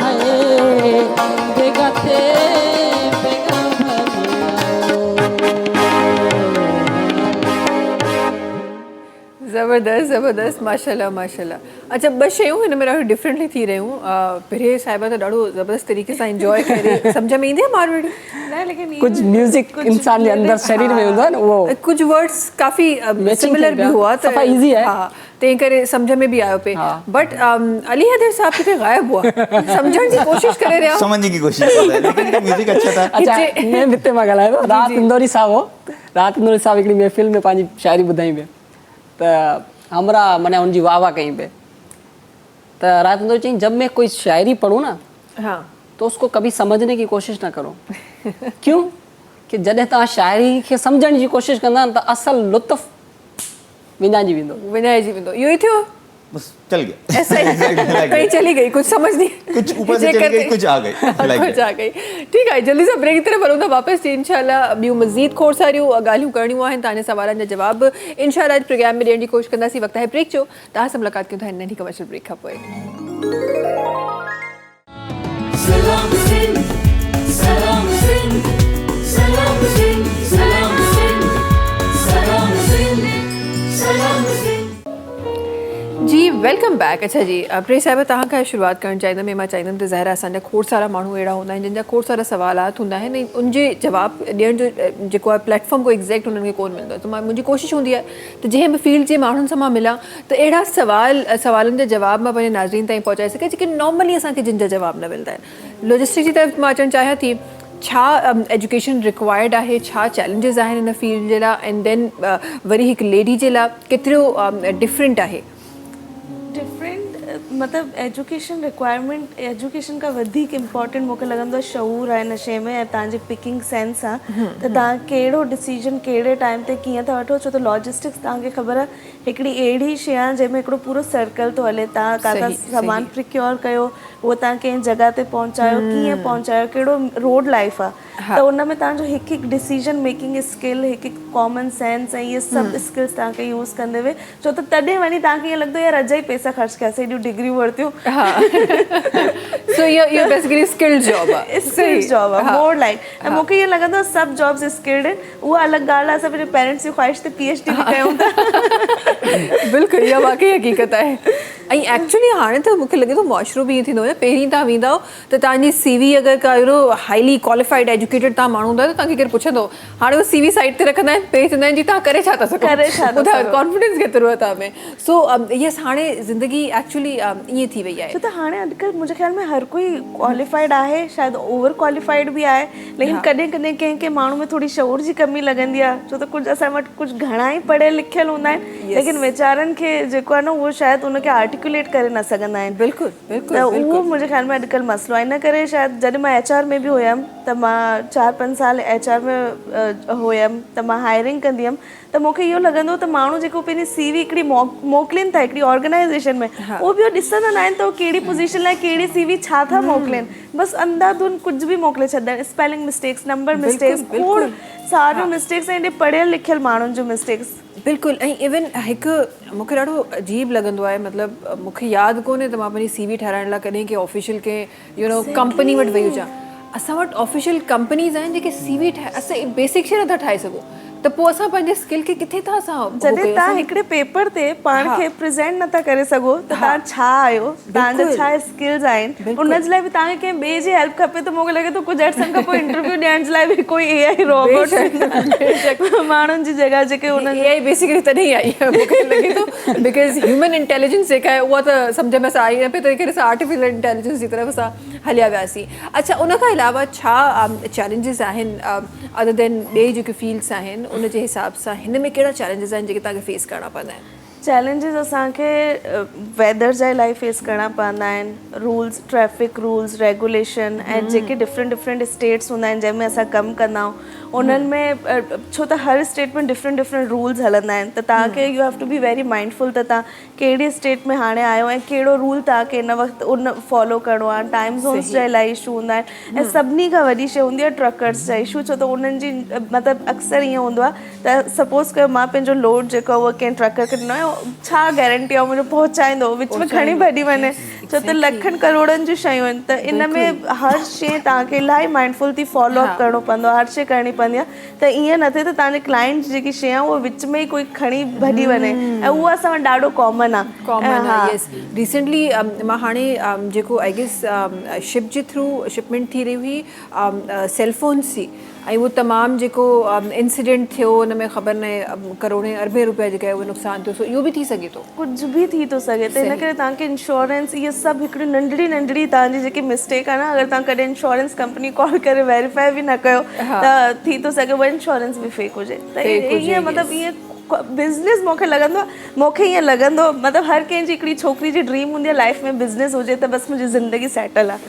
हाय बेगा थे बेगा भले आओ। ज़बरदस्त ज़बरदस्त, माशाल्लाह माशाल्लाह। अच्छा बस शयूं हिन में ॾाढो डिफरेंटली थी रहियूं। पिरे साहिबा त ॾाढो ज़बरदस्त तरीक़े सां इंजॉय करे, सम्झ में ईंदी आहे मारवाड़ी? न लेकिन ये कुछ म्यूजिक इंसान के अंदर शरीर में हूंदो आहे न उहो कुछ वर्ड्स काफ़ी सिमिलर भी हुआ त सफ़ा easy आहे। हा तंहिं करे सम्झ में बि आयो पे। हा। बट अली हैदर साहब किथे गायब हुआ, सम्झण जी कोशिश करे रहिया। समझने की कोशिश कर रहे हैं, लेकिन म्यूजिक अच्छा था। अच्छा मैं बिते मां ॻाल्हायो रात इंदौरी साहब हो, रात इंदौरी साहब हिकिड़ी महफ़िल में पंहिंजी शायरी ॿुधाई पिया त हमरा माना उनजी वाह वाह कई पे, त रात इंदौरी चई जब मैं कोई शायरी पढ़ूं ना हाँ तो उसको कभी समझने की कोशिश ना करो। क्यों कि जॾहिं तव्हां शायरी खे सम्झण जी कोशिश कंदा त असल लुत्फ़ विञाइजी वेंदो। विनायक जी वेंदो, इहो ई थियो। बस चल गया, ऐसा ही कहीं चली गई, कुछ समझ नहीं, कुछ ऊपर से चली गई, कुछ आ गई, like कुछ आ गई। ठीक है, जल्दी सां ब्रेक की तरफ वञूं था वापस थी। इंशाल्लाह ॿियूं मज़ीद खोड़ सारियूं ॻाल्हियूं करणियूं आहिनि, तव्हांजे सवालनि जा जवाब इंशाल्लाह अॼु प्रोग्राम में ॾियण जी कोशिशि कंदासीं। वक़्तु आहे ब्रेक जो, तव्हां सां मुलाक़ात कयूं था हिन नंढी कमर्शियल ब्रेक खां पोइ। सलाम सिंध सलाम सिंध सलाम सिंध सलाम सिंध सलाम सिंध सलाम सिंध। जी वेलकम बैक। अच्छा जी प्रे साहिबा तव्हां खां शुरूआत करणु चाहींदमि। मां चाहींदमि त ज़ाहिर आहे असांजा खोड़ सारा माण्हू अहिड़ा हूंदा आहिनि जिन जा खोड़ सारा सवालात हूंदा आहिनि, उनजे जवाब ॾियण जो जेको आहे प्लेटफॉर्म को एग्ज़ैक्ट उन्हनि खे कोन मिलंदो आहे। त मुंहिंजी कोशिशि हूंदी आहे त जंहिं बि फील्ड जे माण्हुनि सां मां मिलां त अहिड़ा सवालनि जा जवाब मां पंहिंजे नाज़रीन ताईं पहुचाए सघां जेके नॉर्मली असांखे जिन जा जवाब न मिलंदा आहिनि। लॉजिस्टिक जी तरफ़ मां अचणु चाहियां थी, छा एजुकेशन रिक्वायर्ड आहे, छा चैलेंजिस आहिनि हिन फील्ड जे लाइ, एंड देन वरी हिकु लेडी जे लाइ केतिरो डिफरेंट आहे? डिफरेंट मतलब एजुकेशन रिक्वायरमेंट, एजुकेशन का वधीक इम्पॉर्टेंट मूंखे लॻंदो आहे शऊर आहे नशे में ऐं तव्हांजी पिकिंग सेंस आहे त तव्हां कहिड़ो डिसीजन कहिड़े टाइम ते कीअं था वठो। छो त लॉजिस्टिक्स तव्हांखे ख़बर आहे हिकिड़ी अहिड़ी शइ आहे जंहिंमें हिकिड़ो पूरो सर्कल थो हले। तव्हां काथां सामान प्रिक्योर कयो, उहो तव्हां कंहिं जॻह ते पहुचायो, कीअं पहुचायो, कहिड़ो रोड लाइफ आहे, त उन में तव्हांजो हिकु हिकु डिसीजन मेकिंग स्किल, हिकु हिकु कॉमन सेंस ऐं इहे सभु स्किल्स तव्हांखे यूज़ कंदे हुए, छो त तॾहिं वञी तव्हांखे ईअं लॻंदो यार अॼु ई पैसा ख़र्च कयासीं, हेॾियूं डिग्रियूं वरितियूं। सो इहो बेसिकली स्किल्ड जॉब आहे, स्किल्ड जॉब आहे मोर लाइक। ऐं मूंखे ईअं लॻंदो आहे सभु जॉब्स स्किल्ड आहिनि, उहा अलॻि ॻाल्हि आहे असां पंहिंजे पेरेंट्स जी ख़्वाहिश ते PhD बि कयूं था। बिल्कुलु इहा वाक़ई हक़ीक़त आहे। ऐं एक्चुअली हाणे त मूंखे लॻे थो मुआशिरो बि ईअं थींदो आहे, पहिरीं तव्हां वेंदा त तव्हांजी CV अगरि का अहिड़ो हाईली क्वालिफाइड एजुकेटेड तव्हां माण्हू हूंदा त तव्हांखे केरु पुछंदो, हाणे उहो CV साइड ते रखंदा आहिनि, पहिरीं चवंदा आहिनि जी तव्हां करे छा था सघो, ॿुधायो कॉन्फिडेंस केतिरो आहे तव्हां में। सो यस हाणे ज़िंदगी एक्चुअली ईअं थी वई आहे। छो त हाणे अॼुकल्ह मुंहिंजे ख़्याल में हर कोई क्वालिफाइड आहे, शायदि ओवर क्वालिफाइड बि आहे, लेकिन कॾहिं कॾहिं कंहिं माण्हू में थोरी शऊर जी कमी लॻंदी आहे। छो त कुझु असां वटि कुझु घणा ई पढ़ियल लिखियल हूंदा आहिनि, लेकिन वीचारनि खे जेको आहे न उहो शायदि उनखे आर्टिकुलेट करे न सघंदा आहिनि। बिल्कुलु बिल्कुलु त उहो मुंहिंजे ख़्याल में अॼुकल्ह मसइलो आहे। इन करे शायदि जॾहिं मां HR में बि हुयमि त मां 4-5 साल HR में हुयमि त मां हायरिंग कंदी हुयमि, त मूंखे इहो लॻंदो त माण्हू जेको पंहिंजी CV हिकिड़ी मोकिलीनि था हिकिड़ी ऑर्गेनाइज़ेशन में, उहो बि ॾिसंदा न आहिनि त उहो कहिड़ी पोजीशन लाइ कहिड़ी CV छा था मोकिलीनि, बसि अंधाधुन कुझु बि मोकिले छॾंदा आहिनि। स्पेलिंग मिस्टेक्स, नंबर मिस्टेक्स, खोड़ सारियूं मिस्टेक्स ऐं पढ़ियल लिखियल माण्हुनि जो मिस्टेक्स। बिल्कुलु। ऐं इवन हिकु मूंखे ॾाढो अजीब लॻंदो आहे, मतिलबु मूंखे यादि कोन्हे त मां पंहिंजी CV ठाहिराइण लाइ कॾहिं कंहिं ऑफिशियल कंहिं कंपनी वटि वई हुजां। असां वटि ऑफिशियल कंपनीज़ आहिनि जेके CV ठाहे, असां बेसिक शइ नथा ठाहे सघूं। त त पोइ असां पंहिंजे स्किल खे किथे था असां हो जॾहिं कयूं? तव्हां हिकिड़े पेपर ते पाण खे प्रेज़ेंट नथा करे सघो त तव्हां छा आहियो, तव्हांजा छा स्किल्स आहिनि, उन जे लाइ बि तव्हांखे कंहिं ॿिए जी हेल्प खपे त मूंखे लॻे थो कुझु अर्सनि खां पोइ इंटरव्यू ॾियण जे लाइ बि कोई AI रोबोट माण्हुनि जी जॻह जेके उन AI बेसिकली तॾहिं ई आई आहे मूंखे लॻे थो, बिकॉज़ ह्यूमन इंटेलिजेंस जेका आहे उहा त सम्झ में असां आई न पई, तंहिं करे असां आर्टिफिशियल इंटेलिजेंस जी तरफ़ असां हलिया वियासीं। अच्छा, उन खां अलावा छा चैलेंजिस आहिनि अदर देन ॿिए जेके फील्ड्स आहिनि उन जे हिसाब सां हिन में कहिड़ा चैलेंजिस आहिनि जेके तव्हांखे फेस करणा पवंदा आहिनि? चैलेंजिस असांखे वेदर जा इलाही फेस करणा पवंदा आहिनि, रूल्स, ट्रैफिक रूल्स, रेगुलेशन ऐं जेके डिफरेंट स्टेट्स हूंदा आहिनि जंहिंमें असां कमु कंदा आहियूं उन्हनि में छो त हर स्टेट में डिफरेंट रूल्स हलंदा आहिनि त तव्हांखे you have to be very mindful त तव्हां कहिड़ी स्टेट में हाणे आयो ऐं कहिड़ो रूल तव्हांखे हिन वक़्तु उन फॉलो करिणो आहे। टाइम ज़ोन्स जा इलाही इशू हूंदा आहिनि ऐं सभिनी खां वॾी शइ हूंदी आहे ट्रकर्स जा इशू, छो त उन्हनि जी मतिलबु अक्सर ईअं हूंदो आहे त सपोज़ कयो मां पंहिंजो लोड जेको आहे उहो कंहिं ट्रकर खे ॾिनो आहे, छा गारंटी आहे मुंहिंजो पहुचाईंदो, विच में खणी भॼी वञे, छो त लखनि करोड़नि जूं शयूं आहिनि त इन में हर शइ तव्हांखे इलाही माइंडफुल थी फॉलो अप करिणो पवंदो आहे, हर शइ करणी पवंदी आहे त ईअं न थिए त तव्हांजे क्लाइंट जेकी शइ आहे उहा विच में ई कोई खणी भॼी वञे ऐं उहो असां वटि ॾाढो कॉमन आहे। यस, रिसेंटली मां हाणे जेको I guess ship J through shipment थी रही हुई सेलफोन्स जी, ऐं उहो तमामु जेको इंसिडेंट थियो उन में ख़बर न करोड़े अरबे रुपया जेका आहे उहो नुक़सानु थियो, सो इहो बि थी सघे थो, कुझु बि थी थो सघे त हिन करे तव्हांखे इंश्योरेंस इहे सभु हिकिड़ी नंढड़ी तव्हांजी जेकी मिस्टेक आहे न, अगरि तव्हां कॾहिं इंश्योरेंस कंपनी कॉल करे वेरीफाई बि न कयो त थी थो सघे उहा इंश्योरेंस बि फेक हुजे। त ईअं मतिलबु ईअं बिज़नेस मूंखे लॻंदो आहे, मूंखे ईअं लॻंदो मतिलबु हर कंहिंजी हिकिड़ी छोकिरी जी ड्रीम हूंदी आहे लाइफ में बिज़नेस हुजे त बसि मुंहिंजी ज़िंदगी सेटल आहे,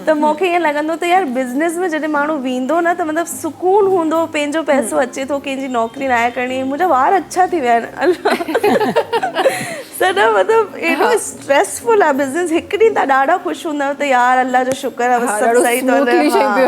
त मूंखे ईअं लॻंदो त यार बिज़नेस में जॾहिं माण्हू वेंदो न त मतिलबु सुकून हूंदो, पंहिंजो पैसो अचे थो, कंहिंजी नौकिरी न आहे करणी, मुंहिंजा वार अच्छा थी विया आहिनि त न मतिलबु एॾो स्ट्रेसफुल आहे बिज़नेस। हिकु ॾींहुं तव्हां ॾाढा ख़ुशि हूंदा आहियो त यार अल्लाह जो शुक्र आहे बसि सभु सही थो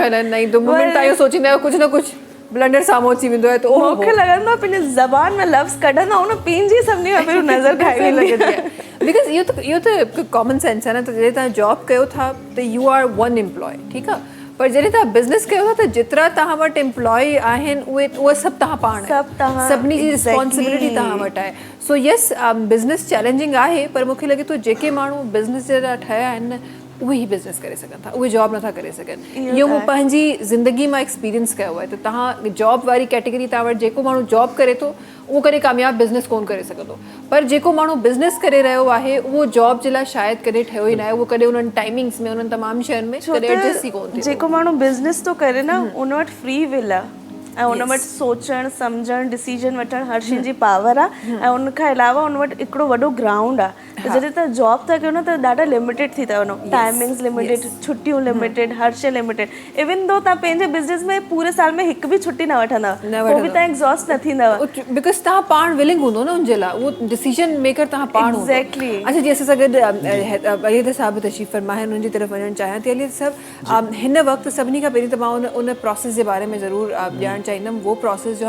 हले, सोचींदा आहियो कुझु न कुझु ब्लंडर साम्हूं अची वेंदो आहे त मूंखे लॻंदो आहे पंहिंजे ज़बान में लफ़्ज़ कढंदा आहियूं न पंहिंजी सभिनी खां पहिरियों नज़र खाई लॻंदी आहे, बिकॉज़ इहो त कॉमन सेंस आहे न, त जॾहिं तव्हां जॉब कयो था त यू आर वन एम्प्लॉय, ठीकु आहे, पर जॾहिं तव्हां बिज़नेस कयो था त जेतिरा तव्हां वटि एम्प्लॉय आहिनि उहे सभु तव्हां पाण आहियो, सभिनी जी रिस्पॉन्सिबिलिटी तव्हां वटि आहे। सो यस, बिज़नेस चैलेंजिंग आहे, पर मूंखे लॻे थो जेके माण्हू बिज़नेस जा ठहिया आहिनि न उहे ई बिज़नेस करे सघनि था, उहे जॉब नथा करे सघनि। इहो मूं पंहिंजी ज़िंदगी मां एक्सपीरियंस कयो आहे त तव्हां जॉब वारी कैटेगरी तव्हां वटि जेको माण्हू जॉब करे थो उहो कॾहिं कामयाबु बिज़नेस कोन करे सघंदो, पर जेको माण्हू बिज़नेस करे रहियो आहे उहो जॉब जे लाइ शायदि कॾहिं ठहियो ई न आहे, उहो कॾहिं उन्हनि टाइमिंग्स में उन्हनि तमामु शयुनि में कॾहिं एडजस्ट ई कोन थी। जेको माण्हू बिज़नेस थो करे न उन वटि फ्री विल आहे ऐं उन वटि सोचणु सम्झणु डिसीजन वठणु हर शइ जी पावर आहे ऐं उन खां अलावा उन वटि हिकिड़ो वॾो ग्राउंड आहे। त जॾहिं तव्हां जॉब था कयो न त ॾाढा लिमिटेड थी था वञो, टाइमिंग्स लिमिटेड, छुट्टियूं लिमिटेड, हर शइ लिमिटेड, इवन दो तव्हां पंहिंजे बिज़नेस में पूरे साल में हिकु बि छुट्टी न वठंदा पोइ बि तव्हां एग्ज़ॉस्ट न थींदव, बिकॉज़ तव्हां पाण विलिंग हूंदो न उनजे लाइ, उहो डिसीजन मेकर तव्हां पाण हूंदो। एक्ज़ैक्टली। अच्छा जी, असां सां गॾु अलीद साहब तशरीफ़ फरमा है, उन्हनि जी तरफ़ वञणु चाहियां थी। अलीद साहब, हिन वक़्तु सभिनी खां पहिरीं त मां उन प्रोसेस जे बारे में ज़रूरु ॼाणणु चाहींदमि, वो प्रोसेस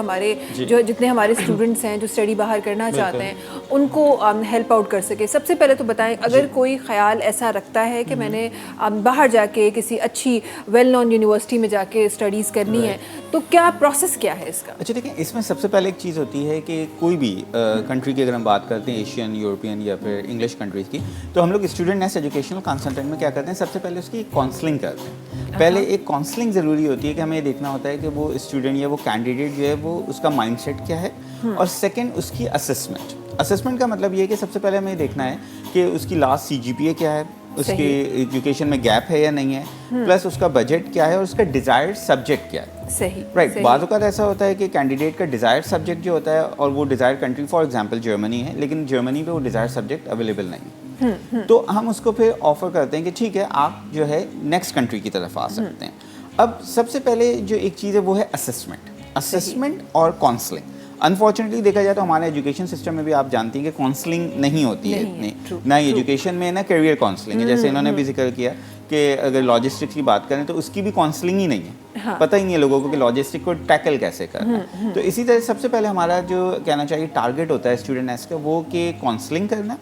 जो जितने हमारे स्टूडेंट्स हैं जो स्टडी बाहर करना चाहते हैं उनको हेल्प आउट कर सके। सबसे पहले तो बताएं, अगर कोई ख्याल ऐसा रखता है कि मैंने बाहर जाके किसी अच्छी वेल नोन यूनिवर्सिटी में जाके स्टडीज़ करनी है, तो क्या प्रोसेस क्या है इसका? अच्छा देखिए, इसमें सबसे पहले एक चीज़ होती है कि कोई भी कंट्री की अगर हम बात करते हैं, एशियन, यूरोपियन या फिर इंग्लिश कंट्रीज़ की, तो हम लोग स्टूडेंट नेस्ट एजुकेशनल कंसल्टेंट में क्या करते हैं, सबसे पहले उसकी काउंसलिंग करते हैं। पहले एक काउंसलिंग ज़रूरी होती है कि हमें ये देखना होता है कि वो स्टूडेंट या वो कैंडिडेट जो है वो उसका माइंडसेट क्या है, और सेकंड उसकी असेसमेंट का मतलब ये है कि सबसे पहले हमें देखना है कि उसकी लास्ट CGPA क्या है, उसके एजुकेशन में गैप है या नहीं है, प्लस उसका बजट क्या है और उसका डिज़ायर्ड सब्जेक्ट क्या है। सही, राइट। बाज़ औक़ात ऐसा होता है कि कैंडिडेट का डिज़ायर्ड सब्जेक्ट जो होता है और वो desired country for example Germany है, लेकिन जर्मनी पे वो डिज़ायर्ड सब्जेक्ट अवेलेबल नहीं है, तो हम उसको फिर ऑफ़र करते हैं कि ठीक है, आप जो है नेक्स्ट कंट्री की तरफ आ सकते हैं। अब सबसे पहले जो एक चीज़ है वो है असेसमेंट और काउंसलिंग। अनफॉर्चुनेटली देखा जाए तो हमारे एजुकेशन सिस्टम में भी आप जानती हैं कि काउंसलिंग नहीं होती है इतनी, ना ही एजुकेशन में ना करियर काउंसलिंग है। जैसे इन्होंने भी जिक्र किया कि अगर लॉजिस्टिक्स की बात करें तो उसकी भी काउंसलिंग ही नहीं है। हाँ। पता ही नहीं है लोगों को कि लॉजिस्टिक को टैकल कैसे करना है। तो इसी तरह सबसे पहले हमारा जो कहना चाहिए टारगेट होता है स्टूडेंट एस का, वो कि काउंसलिंग करना,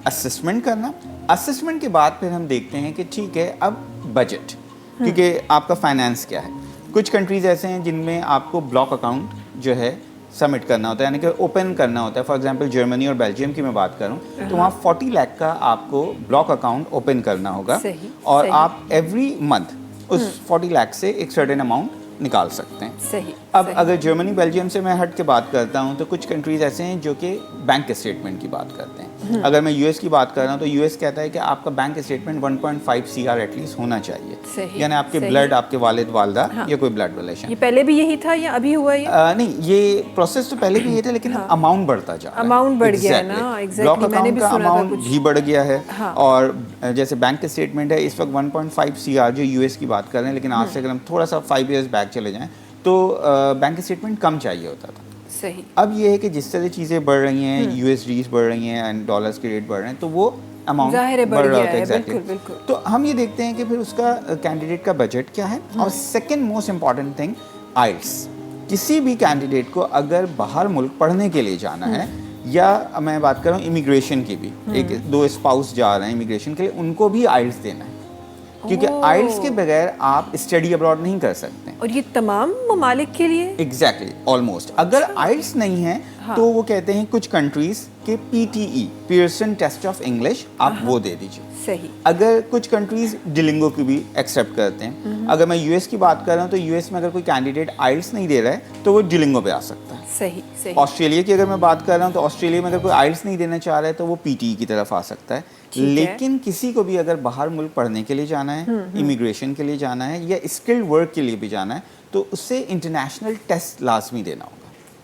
असेसमेंट करना। असेसमेंट के बाद फिर हम देखते हैं कि ठीक है, अब बजट, क्योंकि आपका फाइनेंस क्या है। कुछ कंट्रीज़ ऐसे हैं जिनमें आपको ब्लॉक अकाउंट जो है सबमिट करना होता है, यानी कि ओपन करना होता है। फॉर एग्जांपल जर्मनी और बेल्जियम की मैं बात करूं तो वहाँ 40 लाख का आपको ब्लॉक अकाउंट ओपन करना होगा, सही, और सही। आप एवरी मंथ उस 40 लाख से एक सर्टेन अमाउंट निकाल सकते हैं। सही। अब सही। अगर जर्मनी बेल्जियम से मैं हट के बात करता हूं तो कुछ कंट्रीज ऐसे हैं जो कि बैंक स्टेटमेंट की बात करते हैं। अगर मैं यूएस की बात कर रहा हूं तो यूएस कहता है कि आपका बैंक स्टेटमेंट 1.5 सीआर एटलीस्ट होना चाहिए, सही, यानी आपके सही। ब्लड, आपके वालिद वालदा या कोई ब्लड रिलेशन। ये पहले भी यही था या अभी हुआ ये? नहीं, ये प्रोसेस तो पहले भी ये था, लेकिन अमाउंट बढ़ता जा रहा है। Amount बढ़ गया है ना, exactly, ब्लॉक मैंने अकाउंट भी का सुना था अमाउंट कुछ। भी बढ़ गया है। हाँ। और जैसे बैंक स्टेटमेंट है इस वक्त 1.5 सीआर जो यूएस की बात कर रहे हैं, लेकिन आज से अगर हम थोड़ा सा 5 इयर्स बैक चले जाएं तो बैंक स्टेटमेंट कम चाहिए होता था। सही। अब ये है कि जिस तरह चीज़ें बढ़ रही हैं, यूएसडीज बढ़ रही हैं एंड डॉलर्स के रेट बढ़ रहे हैं, तो वो अमाउंट ज़ाहिर है बढ़ रहा गया होता है। है, एग्जैक्टली। बिल्कुल, बिल्कुल। तो हम ये देखते हैं कि फिर उसका कैंडिडेट का बजट क्या है। और सेकंड मोस्ट इम्पॉर्टेंट थिंग, आइल्स। किसी भी कैंडिडेट को अगर बाहर मुल्क पढ़ने के लिए जाना है, या मैं बात कर रहा हूँ इमिग्रेशन की भी, एक दो स्पाउस जा रहे हैं इमिग्रेशन के लिए, उनको भी आइल्स देना है, क्योंकि आइल्स के बगैर आप स्टडी अब्रॉड नहीं कर सकते। और ये तमाम ममालिक के लिए? Exactly, almost. अगर आइल्स नहीं है तो वो कहते हैं कुछ कंट्रीज के PTE, Pearson test of English, आप वो दे दीजिए। सही। अगर कुछ कंट्रीज डिलिंगो की भी एक्सेप्ट करते हैं। अगर मैं यूएस की बात कर रहा हूँ तो यूएस में अगर कोई कैंडिडेट आइल्स नहीं दे रहा है तो वो डिलिंगो पे आ सकता है। सही। सही। ऑस्ट्रेलिया की अगर मैं बात कर रहा हूँ तो ऑस्ट्रेलिया में अगर कोई आइल्स नहीं देना चाह रहा है तो वो पीटीई की तरफ आ सकता है। ठीक है। लेकिन किसी को भी अगर बाहर मुल्क पढ़ने के लिए जाना है, इमिग्रेशन के लिए जाना है या स्किल्ड वर्क के लिए भी जाना है, तो उससे इंटरनेशनल टेस्ट लाजमी देना होगा।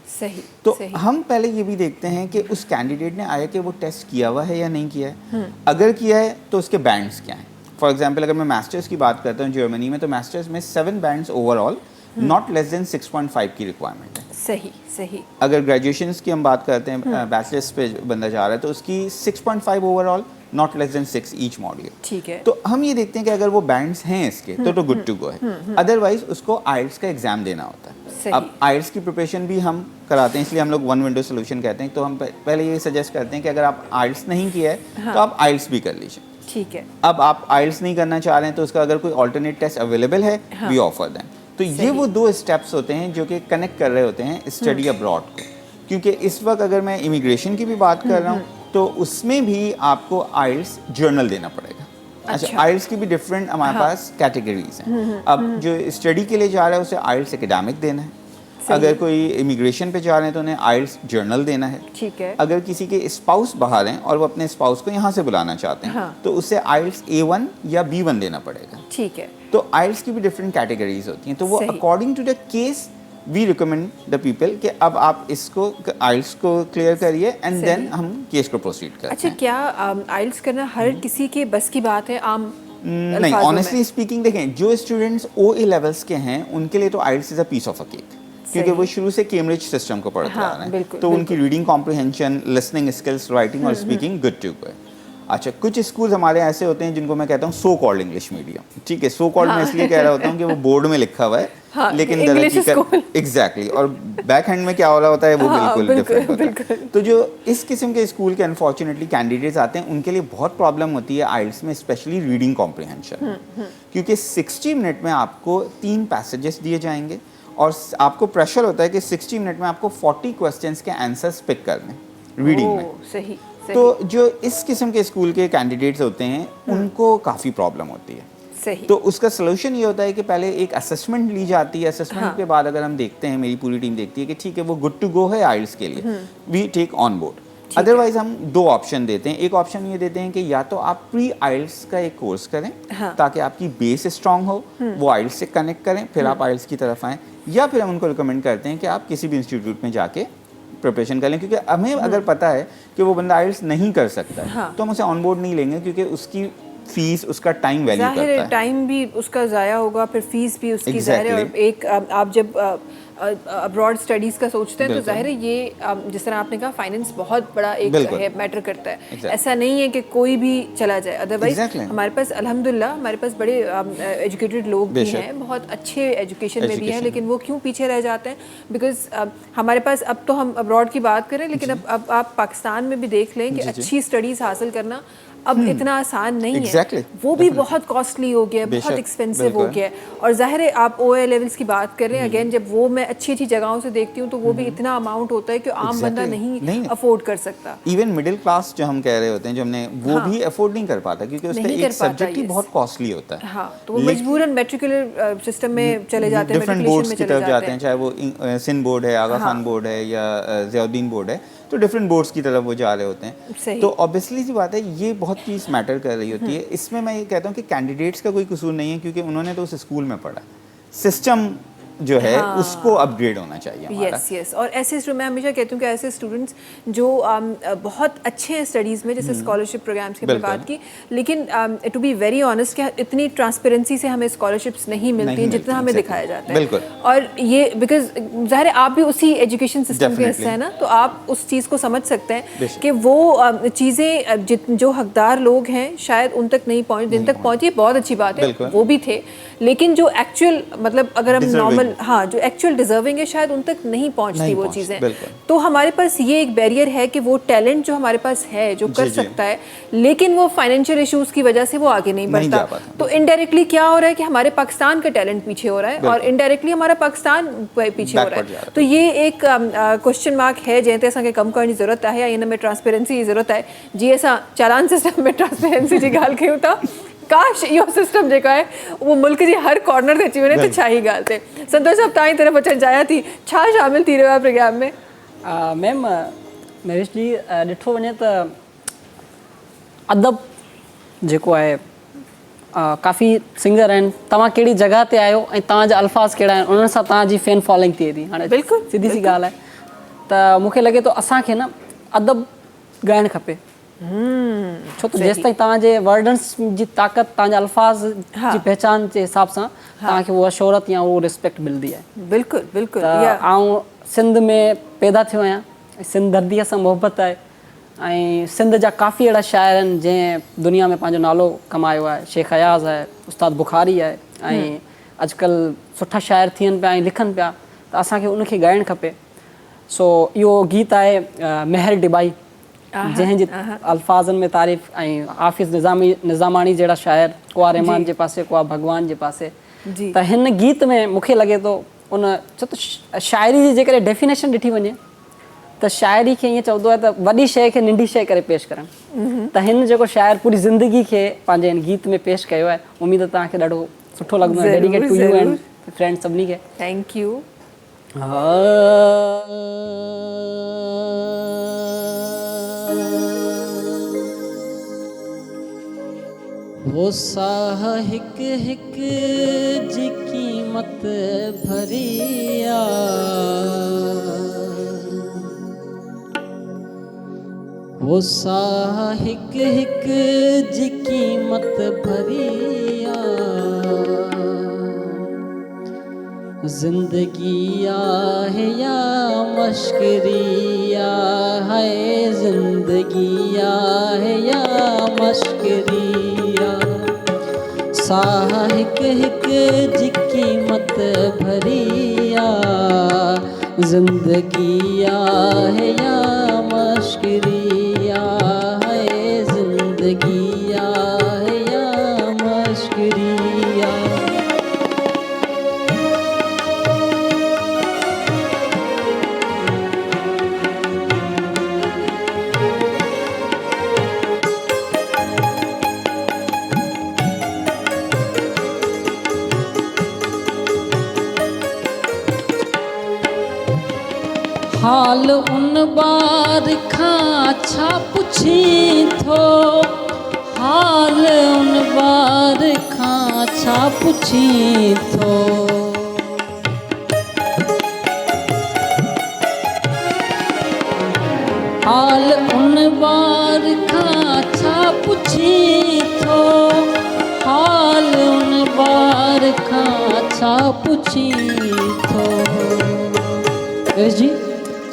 सही। तो सही। हम पहले ये भी देखते हैं कि उस कैंडिडेट ने आया कि वो टेस्ट किया हुआ है या नहीं किया है। अगर किया है तो उसके बैंड्स क्या हैं। फॉर एग्जांपल अगर मैं मास्टर्स की बात करता हूँ जर्मनी में, तो मास्टर्स में 7 bands overall, not less than 6.5 की रिक्वायरमेंट है। सही। सही। अगर ग्रेजुएशंस की हम बात करते हैं, बैचलर्स पे बंदा जा रहा है तो उसकी 6.5 overall, not less than 6 each module. ठीक है। तो हम ये देखते हैं कि अगर वो बैंड्स हैं इसके तो गुड टू गो है। अदरवाइज उसको आइल्स का एग्जाम देना होता है। सही। अब आइल्स की प्रिपरेशन भी हम कराते हैं, इसलिए हम लोग वन विंडो सोल्यूशन कहते हैं। तो हम पहले ये सजेस्ट करते हैं कि अगर आप आइल्स नहीं किया है तो आप आइल्स भी कर लीजिए। ठीक है। अब आप आइल्स नहीं करना चाह रहे हैं तो उसका अगर कोई ऑल्टरनेट टेस्ट अवेलेबल है, वी ऑफर देम। तो ये वो 2 स्टेप्स होते हैं जो कि कनेक्ट कर रहे होते हैं स्टडी अब्रॉड को। क्योंकि इस वक्त अगर मैं इमिग्रेशन की भी बात कर रहा हूँ तो उसमें भी आपको आइल्स जर्नल देना पड़ेगा। अच्छा, आइल्स की भी डिफरेंट हमारे पास कैटेगरीज हैं। अब जो स्टडी के लिए जा रहा है उसे आइल्स एकेडमिक देना है। अगर कोई इमिग्रेशन पे जा रहे हैं तो उन्हें आइल्स जर्नल देना है। ठीक है। अगर किसी के स्पाउस बाहर हैं और वो अपने स्पाउस को यहाँ से बुलाना चाहते हैं तो उसे आइल्स A1 या B1 देना पड़ेगा। ठीक है। तो आइल्स की भी डिफरेंट कैटेगरीज होती हैं। तो वो सही। According to the case we recommend the people कि अब आप इसको आइल्स को क्लियर करिए एंड देन हम केस को प्रोसीड करते अच्छा, हैं। क्या आइल्स करना हर किसी के बस की बात है? आम नहीं, अल्फाजों में? ऑनेस्टली स्पीकिंग देखें, जो स्टूडेंट्स OA लेवल्स के हैं उनके लिए तो IELTS is a piece of a cake, क्योंकि वो शुरू से कैम्ब्रिज सिस्टम को पढ़ते आ रहे हैं। बिल्कुल, तो उनकी reading comprehension, listening skills, writing और स्पीकिंग गुड टू गो है। अच्छा, कुछ स्कूल्स हमारे ऐसे होते हैं जिनको मैं कहता हूँ सो कॉल्ड इंग्लिश मीडियम। ठीक है, सो कॉल्ड मैं इसलिए कह रहा होता हूँ कि वो बोर्ड में लिखा हुआ है, लेकिन एग्जैक्टली और बैक हैंड में क्या हो रहा होता है वो बिल्कुल डिफरेंट होता है। तो जो इस किस्म के स्कूल के अनफॉर्चुनेटली कैंडिडेट्स आते हैं उनके लिए बहुत प्रॉब्लम होती है आइल्स में, स्पेशली रीडिंग कॉम्प्रिहेंशन। क्योंकि 60 मिनट में आपको 3 पैसेजेस दिए जाएंगे और आपको प्रेशर होता है कि 60 मिनट में आपको 40 क्वेश्चंस के आंसर्स पिक करने रीडिंग में। सही। तो जो इस किस्म के स्कूल के कैंडिडेट्स होते हैं उनको काफ़ी प्रॉब्लम होती है। सही। तो उसका सलूशन ये होता है कि पहले एक असेसमेंट ली जाती है। असेसमेंट के बाद अगर हम देखते हैं, मेरी पूरी टीम देखती है कि ठीक है वो गुड टू गो है आइल्स के लिए, we take on board. Otherwise हम 2 ऑप्शन देते हैं। एक ऑप्शन ये देते हैं कि या तो आप प्री आइल्स का एक कोर्स करें ताकि आपकी बेस स्ट्रांग हो, वो आइल्स से कनेक्ट करें, फिर आप आइल्स की तरफ आएँ, या फिर हम उनको रिकमेंड करते हैं कि आप किसी भी इंस्टीट्यूट में जाके प्रिपरेशन कर लें। क्योंकि हमें अगर पता है कि वो बंदा आइल्स नहीं कर सकता है तो हम उसे ऑन बोर्ड नहीं लेंगे, क्योंकि उसकी फीस, उसका टाइम वैल्यू करता है। टाइम भी उसका ज़ाया होगा, फिर फीस भी उसकी ज़ाहिर है। और एक आप जब अब्रॉड स्टडीज़ का सोचते हैं तो ज़ाहिर है ये जिस तरह आपने कहा फाइनेंस बहुत बड़ा एक है, मैटर करता है। ऐसा नहीं है कि कोई भी चला जाए। अदरवाइज हमारे पास अल्हम्दुलिल्लाह हमारे पास बड़े एजुकेटेड लोग भी हैं, बहुत अच्छे एजुकेशन में भी हैं, लेकिन वो क्यों पीछे रह जाते हैं? बिकॉज हमारे पास अब तो हम अब्रॉड की बात करें, लेकिन अब आप पाकिस्तान में भी देख लें कि अच्छी स्टडीज़ हासिल करना अब इतना आसान नहीं Exactly. है, वो भी बहुत कॉस्टली हो गया है, बहुत बेशक, एक्सपेंसिव हो बिल्कुल। गया है। और जाहिर है आप OA लेवल्स की बात कर रहे हैं, अगेन जब वो मैं अच्छी अच्छी जगहों से देखती हूँ तो वो भी इतना अमाउंट होता है कि आम बंदा Exactly. नहीं नहीं। अफोर्ड कर सकता। इवन मिडिल क्लास जो हम कह रहे होते हैं, जो हमने वो हाँ। भी अफोर्ड नहीं कर पाता, क्योंकि उसका नहीं कर एक पाता, सब्जेक्ट ही yes. बहुत कॉस्टली होता है। हाँ, तो वो मजबूरन मेट्रिकुलर सिस्टम में चले जाते हैं, डिफरेंट matriculation बोर्ड्स में की चले तरफ जाते हैं, हैं। चाहे वो सिंध बोर्ड है, आगा खान बोर्ड है या ज़ियाउद्दीन बोर्ड है, तो डिफरेंट बोर्ड्स की तरफ वो जा रहे होते हैं। सही। तो ऑब्वियसली सी बात है, ये बहुत चीज़ मैटर कर रही होती है। इसमें मैं ये कहता हूँ कि कैंडिडेट्स का कोई कसूर नहीं है, क्योंकि उन्होंने तो उस स्कूल में पढ़ा। सिस्टम जो है उसको अपग्रेड होना चाहिए हमारा। यस और ऐसे मैं हमेशा कहती हूँ कि ऐसे स्टूडेंट्स जो बहुत अच्छे हैं स्टडीज़ में, जैसे स्कॉलरशिप प्रोग्राम्स की बिल्कुल। बात की, लेकिन टू बी वेरी ऑनेस्ट क्या इतनी ट्रांसपेरेंसी से हमें स्कॉलरशिप्स नहीं मिलती हैं जितना हमें exactly. दिखाया जाता है। बिल्कुल। और ये बिकॉज ज़ाहिर है आप भी उसी एजुकेशन सिस्टम के Definitely. हिस्सा है ना, तो आप उस चीज़ को समझ सकते हैं बेशक। कि वो चीज़ें जो हकदार लोग हैं शायद उन तक नहीं पहुँच, जिन तक पहुँची बहुत अच्छी बात है, बिल्कुल। वो भी थे, लेकिन जो एक्चुअल मतलब अगर हम Deserving. नॉर्मल हाँ जो एक्चुअल डिजर्विंग है शायद उन तक नहीं पहुंचती नहीं वो पहुंचती, चीज़ें। बिल्कुल। तो हमारे पास ये एक बैरियर है कि वो टैलेंट जो हमारे पास है जो कर जी। सकता है, लेकिन वो फाइनेंशियल इश्यूज की वजह से वो आगे नहीं नहीं बढ़ता। जा पाता। तो इनडायरेक्टली क्या हो रहा है कि हमारे पाकिस्तान का टैलेंट पीछे हो रहा है और बिल्कुल। इनडायरेक्टली हमारा पाकिस्तान पीछे हो रहा Backward जा रहा है। है। तो ये एक क्वेश्चन मार्क है जैसे असांखे कम करने की ज़रूरत है या इन में ट्रांसपेरेंसी की ज़रूरत है। जी असां चालान सिस्टम में ट्रांसपेरेंसी जी ॻाल्हि कयूं था, काश इहो सिस्टम जेको आहे उहो मुल्क जे हर कॉर्नर ते अची वञे त छा ई ॻाल्हि थिए। संतोष साहब तव्हांजी तरफ़ अचणु चाहियां थी, छा शामिल थी रहियो आहे प्रोग्राम में? मैम महेश जी ॾिठो वञे त अदब जेको आहे काफ़ी सिंगर आहिनि। तव्हां कहिड़ी जॻह ते आहियो ऐं तव्हांजा अल्फाज़ कहिड़ा आहिनि, उन्हनि सां तव्हांजी फैन फॉलोइंग थिए थी। हाणे बिल्कुलु, सिधी सी ॻाल्हि आहे त मूंखे लॻे थो असांखे न अदब ॻाइणु खपे, छो त जेसि ताईं तव्हांजे वर्डन्स जी ताक़त तव्हांजा अल्फाज़ जी पहचान जे हिसाब सां तव्हांखे उहा शोहरत या उहो रिस्पेक्ट मिलंदी आहे। बिल्कुलु बिल्कुलु। त आउं सिंध में पैदा थियो आहियां, सिंध धरतीअ सां मोहबत आहे ऐं सिंध जा काफ़ी अहिड़ा शाइर आहिनि जंहिं दुनिया में पंहिंजो नालो कमायो आहे। शेख अयाज़ आहे, उस्ताद बुखारी आहे ऐं अॼुकल्ह सुठा शाइर थियनि पिया ऐं लिखनि पिया, त असांखे उनखे ॻाइणु खपे। सो इहो गीत आहे महर डिबाई, जंहिंजे अल्फाज़नि में तारीफ़ ऐं हाफ़िज़ निज़ामाणी जहिड़ा शाइर, को रहमान जे पासे, को भॻवान जे पासे। त हिन गीत में मूंखे लॻे थो उन छो त शाइरी जी जेकॾहिं डेफिनेशन ॾिठी वञे त शाइरी खे ईअं चवंदो आहे त वॾी शइ खे नंढी शइ करे पेश करणु। त हिन जेको शाइर पूरी ज़िंदगी खे पंहिंजे हिन गीत में पेश कयो आहे, उमेद आहे तव्हांखे ॾाढो सुठो लॻंदो आहे। Dedicate to you and friend सभिनी खे। Thank you. वो साह हिक हिक जी कीमत भरिया, वो साह हिक हिक जी कीमत भरिया, जिंदगी आहे या मश्करिया है, जिंदगी आहे या मश्करिया, साह हिक हिक जी कीमत भरिया, जिंदगी आहे या मश्करिया है, जिंदगी आहे या मश्करिया। हाल उन बार खां छा पुछी थो, हाल उन बार खां छा पुछी थो, हाल उन बार खां छा पुछी थो, हाल उन बार खां छा पुछी थो। जी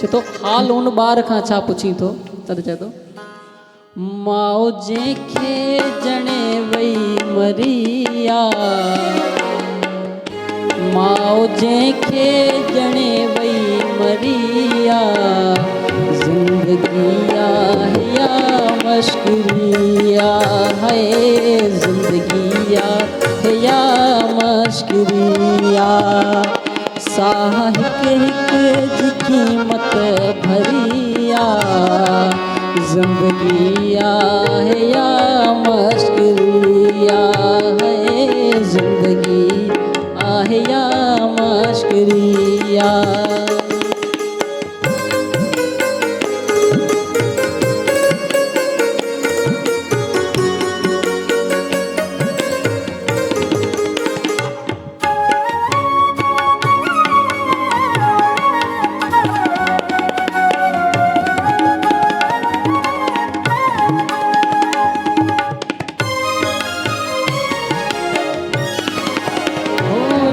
चए थो हाल उन ॿार खां छा पुछी थो, तॾहिं चए थो माउ जंहिंखे ॼणे वई मरिया, माउ जंहिंखे ॼणे वई मरिया, ज़िंदगी आहे या मश्किरिया है जिंदगिया है या मश्किरिया साहिक हिक जी कीमत भरिया जिंदगिया है या मश्किरिया है जिंदगी आहे या मश्किरिया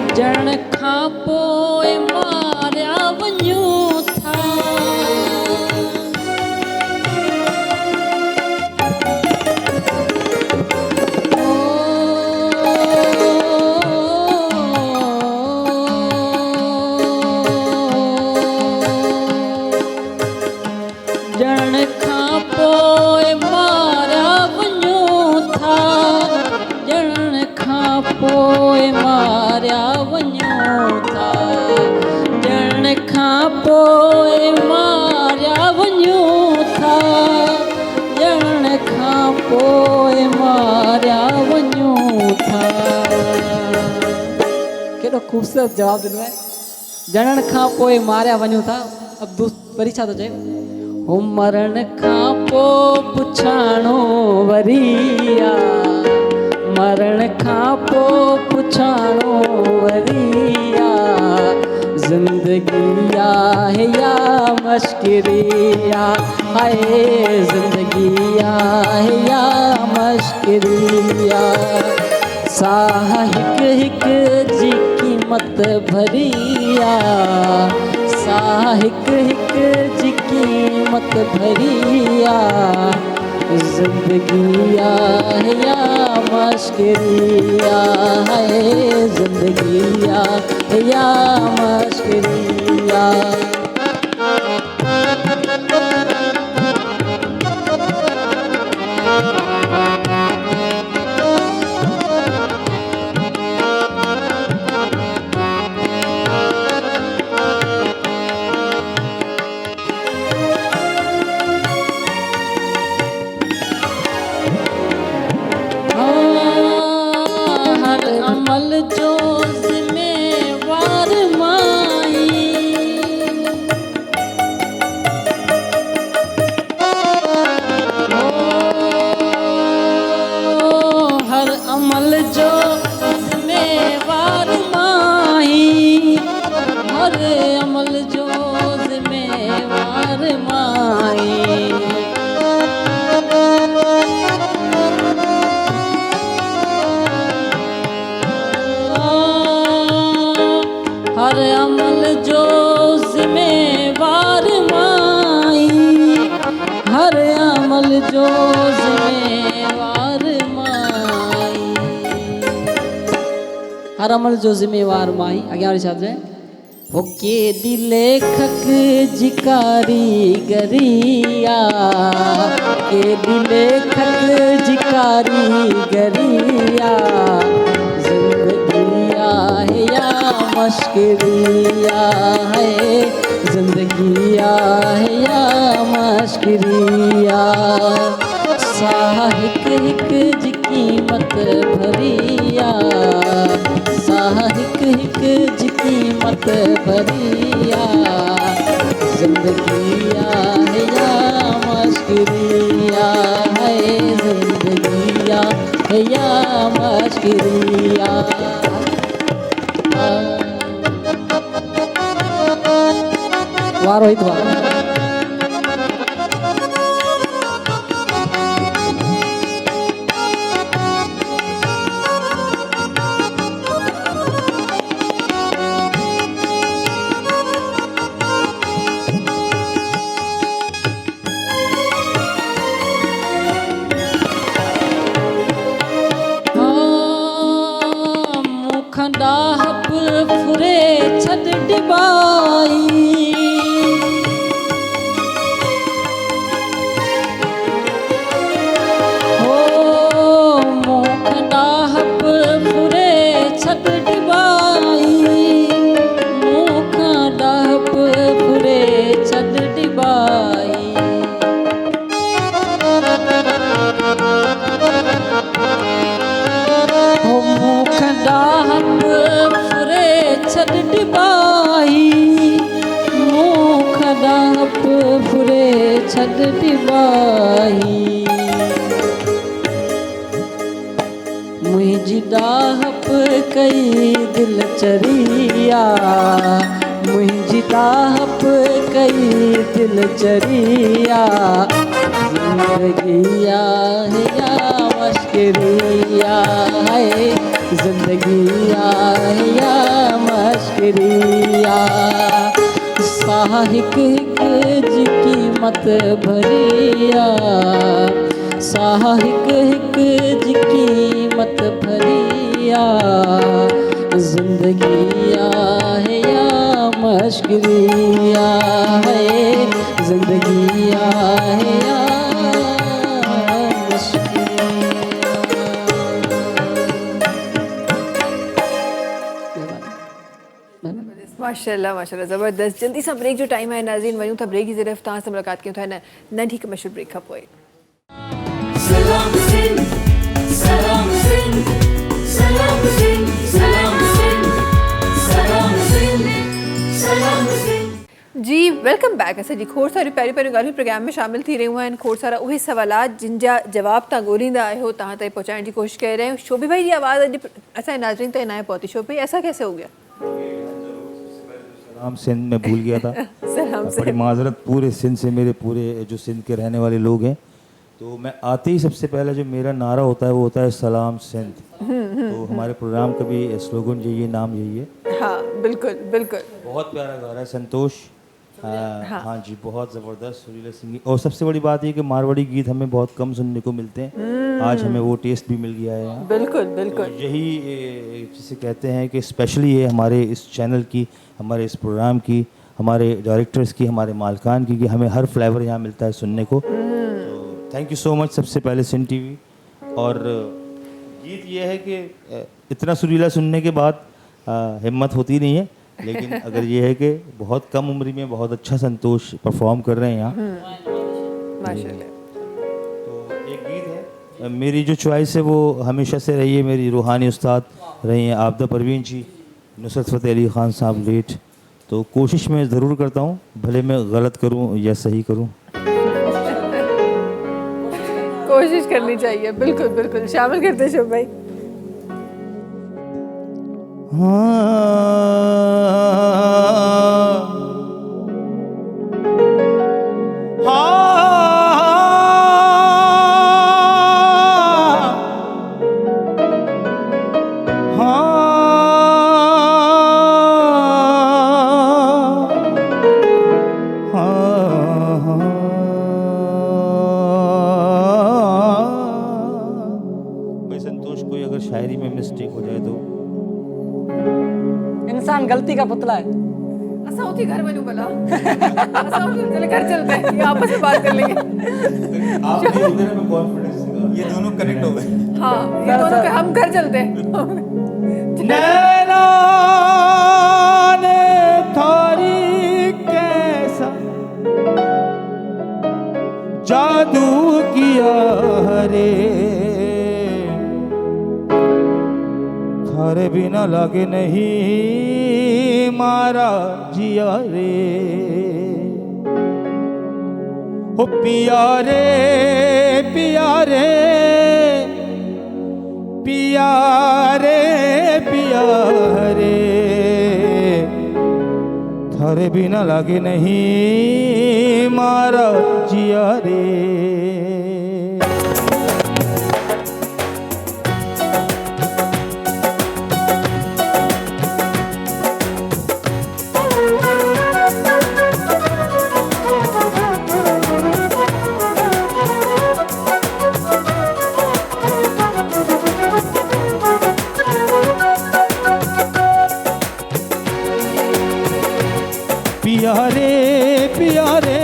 जण खां पोइ मारिया वञूं था जण खां पोइ मारिया वञूं था जण खां पोइ मारिया वञूं था जण खां पोइ मारिया वञूं था जण खां पोइ मारिया वञूं था केॾो ख़ूबसूरत जवाबु ॾिनो आहे जणण खां पोइ मारिया वञूं था अब वरी छा थो चए हो मरण खां पोइ पुछाणो वरी आहे मरण खां पोइ पुछाणो वरी आहे ज़िंदगी आहे या मश्किरिया हाय ज़िंदगी आहे या मश्किरिया साह हिक हिक जी कीमत भरिया साह हिक हिक जी कीमत भरिया जिंदगी आहे या मश्किरिया है जिंदगी आहे या मश्किरिया हर अमल जो ज़िम्मेवार माई हर अमल जो ज़िम्मेवार माई हर अमल जो ज़िम्मेवार माई हर अमल जो ज़िम्मेवार माई हर अमल जो ज़िम्मेवार माई हर अमल जो ज़िम्मेवार माई अॻियां वारी शब्द है वो केॾी लेखक जी कारीगरिया केॾी लेखक जी कारीगरिया जिंदगी आहे या मश्किरिया है जिंदगी आहे या मश्किरिया साह हिक हिक जी कीमत भरिया साह हिक हिक जी कीमत भरिया जिंदगी आहे या मश्किरिया है जिंदगी आहे या मश्किरिया वारो हित वारो खंडाह फुरे छद डिबाई टिबाही मुझी डाहप कई दिल चरिया मुझी डाहप कई दिल चरिया जिंदगिया है या मश्करिया है जिंदगिया है या मश्करिया साहिक जी कीमत भरिया साहिक जी कीमत भरिया जिंदगिया है या मश्करिया है जिंदगिया है या माशाल्लाह माशाल्लाह ज़बरदस्त। जल्दी सा ब्रेक जो टाइम है नाज़रीन वयूं था ब्रेक की ज़रफ़ तव्हां सां मुलाक़ात कयूं था नंढी कमर्शियल ब्रेक खां पोइ। सलाम सिंध सलाम सिंध सलाम सिंध सलाम सिंध सलाम सिंध सलाम सिंध। जी वेलकम बैक। असां जी खोड़ सारी पहिरीं पहिरीं ॻाल्हियूं प्रोग्राम में शामिल थी रहियूं आहिनि। खोड़ सारा उहे सवालात जिन जा जवाब तव्हां ॻोल्हींदा आहियो तव्हां ताईं पहुचाइण जी कोशिशि करे रहिया आहियूं। शोभी भाई जी आवाज़ अॼु असांजे नाज़रीन ताईं न आहे पहुती। शोभी ऐसा कैसे हो गया? सलाम सिंध में भूल गया था। सलाम बड़ी माजरत पूरे सिंध से, मेरे पूरे जो सिंध के रहने वाले लोग हैं। तो मैं आते ही सबसे पहले जो मेरा नारा होता है वो होता है सलाम सिंध। तो हमारे प्रोग्राम का भी स्लोगन यही है, नाम यही है। हाँ बिल्कुल बिल्कुल। बहुत प्यारा गा रहा है संतोष। हाँ जी, बहुत ज़बरदस्त सुरीला सिंगिंग। और सबसे बड़ी बात ये कि मारवाड़ी गीत हमें बहुत कम सुनने को मिलते हैं। आज हमें वो टेस्ट भी मिल गया है यहाँ। बिल्कुल बिल्कुल। तो यही जिसे कहते हैं कि स्पेशली है हमारे इस चैनल की, हमारे इस प्रोग्राम की, हमारे डायरेक्टर्स की, हमारे मालकान की, कि हमें हर फ्लेवर यहाँ मिलता है सुनने को। तो थैंक यू सो मच सबसे पहले सिंध टीवी। और गीत ये है कि इतना सुरीला सुनने के बाद हिम्मत होती नहीं है, लेकिन अगर ये है कि बहुत कम उम्र में बहुत अच्छा संतोष परफॉर्म कर रहे हैं यहाँ। माशाल्लाह। तो एक गीत है मेरी जो चॉइस है वो हमेशा से रही है, मेरी रूहानी उस्ताद रही हैं आबदा परवीन जी, नुसरत फ़तेह अली ख़ान साहब लेट। तो कोशिश मैं ज़रूर करता हूँ, भले मैं गलत करूँ या सही करूँ। कोशिश करनी चाहिए। बिल्कुल बिल्कुल शामिल करते हैं शोभ भाई। भाई संतोष, कोई अगर शायरी में मिस्टेक हो जाए तो इंसान गलती का पुतला है। असां उठी घर वञूं भला। असां उठी चले घर चलते हैं, ये आपस में बात कर लेंगे। आप नहीं होते ना, मैं कॉन्फिडेंस से ये दोनों कनेक्ट हो गए। हाँ ये दोनों के हम घर चलते हैं। नैना ने थारी कैसा जादू किया रे, थारे बिना लागे नहीं मारा जिया रे। हो पिया रे पिया रे पिया रे पिया रे, थारे बिना लागे नहीं मारा जिया रे। पिया रे पिया रे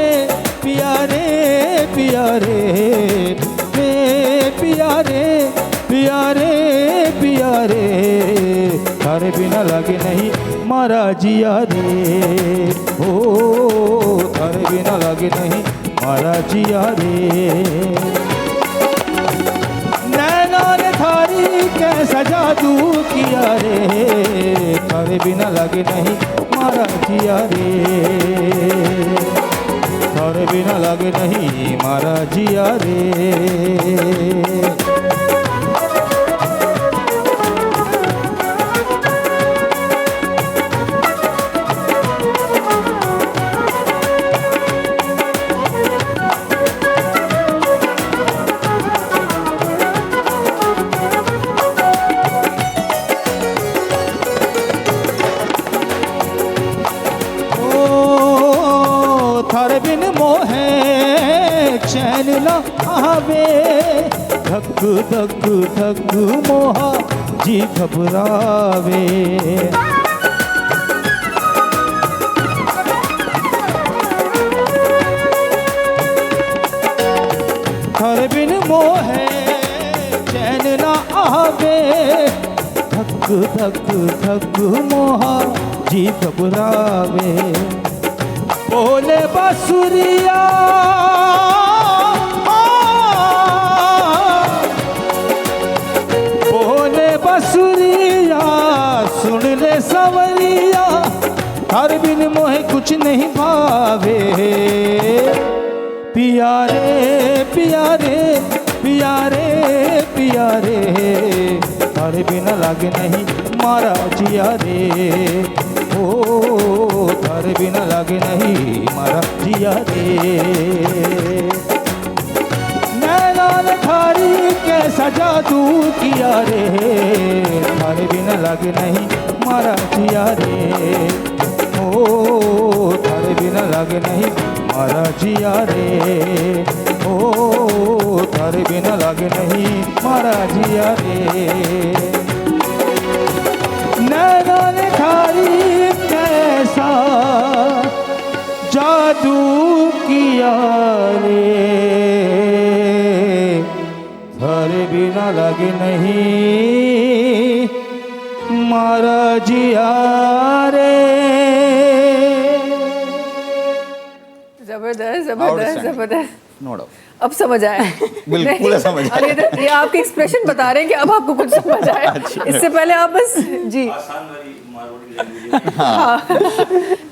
पिया रे पिया रे पिया रे पिया रे पिया रे, थारे बिना लगे नहीं मारा जिया रे। ओ थारे बिना लगे नहीं मारा जिया रे। नैना ने थारी कैसा जादू किया रे, थारे बिना लगे नहीं मारा जिया रे। थारे बिना लागे नहीं मारा जिया रे। थारे बिन मोहे चैन न आवे, धक धक धक मोहा जी घबरावे। थारे बिन मोहे चैन न आवे, धक धक धक मोहा जी घबरावे। बोले बांसुरिया बोले बांसुरिया, सुन ले सवरिया, हर बिन मोहे कुछ नहीं भावे। पिया रे पिया रे पिया रे पिया रे, हर बिन लागे नहीं मारा जिया रे। ओ थारे बिना लागे नहीं मारा जिया रे। नैना ने थारी कैसा जादू किया रे, थारे बिना लागे नहीं मारा जिया रे। ओ थारे बिना लागे नहीं मारा जिया रे। ओ थारे बिना लागे नहीं मारा जिया रे। नैना ने थारी कैसा जादू किया रे, थारे बिना लगे नहीं मारा जिया रे। जबरदस्त जबरदस्त Outstanding. जबरदस्त। नो डाउट। अब समझ आया। बिल्कुल नहीं, समझ आया। अरे ये आपके एक्सप्रेशन बता रहे हैं कि अब आपको कुछ समझ आया। इससे पहले आप बस जी हाँ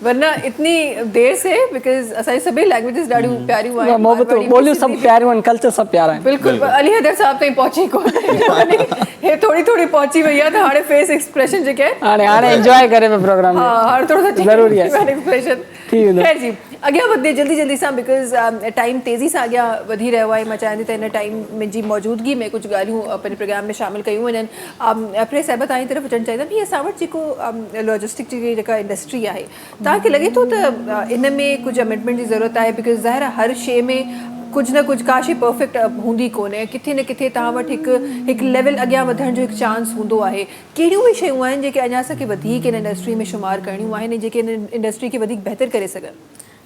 वरना इतनी देर से बिकॉज असांजी सभी लैंग्वेजेस ॾाढियूं प्यारियूं आहिनि। मोहब्बत मारवाड़ी, ॿोलियूं सभु सिंधी, प्यारियूं आहिनि, कल्चर सभु प्यारा आहिनि। बिल्कुल अली हैदर साहब ताईं पहुची कोन्हे, हे थोड़ी थोड़ी पहुची वई आहे, त हाणे फेस एक्सप्रेशन जेके आहिनि हाणे हाणे एंजॉय करे पियो प्रोग्राम हाँ हाणे थोरो सा ज़रूरी आहे। एक्सप्रेशन थी वेंदो। खैर जी अॻियां वधे जल्दी जल्दी सां बिकॉज टाइम तेज़ी सां अॻियां वधी रहियो आहे। मां चाहियां थी त हिन टाइम मुंहिंजी मौजूदगी में कुझु ॻाल्हियूं पंहिंजे प्रोग्राम में शामिल कयूं वञनि। प्रेस साहिबा तव्हांजी तरफ़ अचणु चाहींदमि हीअ असां वटि जेको लॉजिस्टिक जी जेका इंडस्ट्री आहे, तव्हांखे लॻे थो त इन में कुझु अमेंडमेंट जी ज़रूरत आहे? बिकॉज ज़ाहिर आहे हर शइ में कुझु न कुझु का शइ परफेक्ट हूंदी कोन्हे, किथे न किथे तव्हां वटि हिकु लेवल अॻियां वधण जो हिकु चांस हूंदो आहे। कहिड़ियूं बि शयूं आहिनि जेके अञा असांखे वधीक इन इंडस्ट्री में शुमार करणियूं आहिनि, जेके इन इंडस्ट्री खे वधीक बहितर करे सघनि?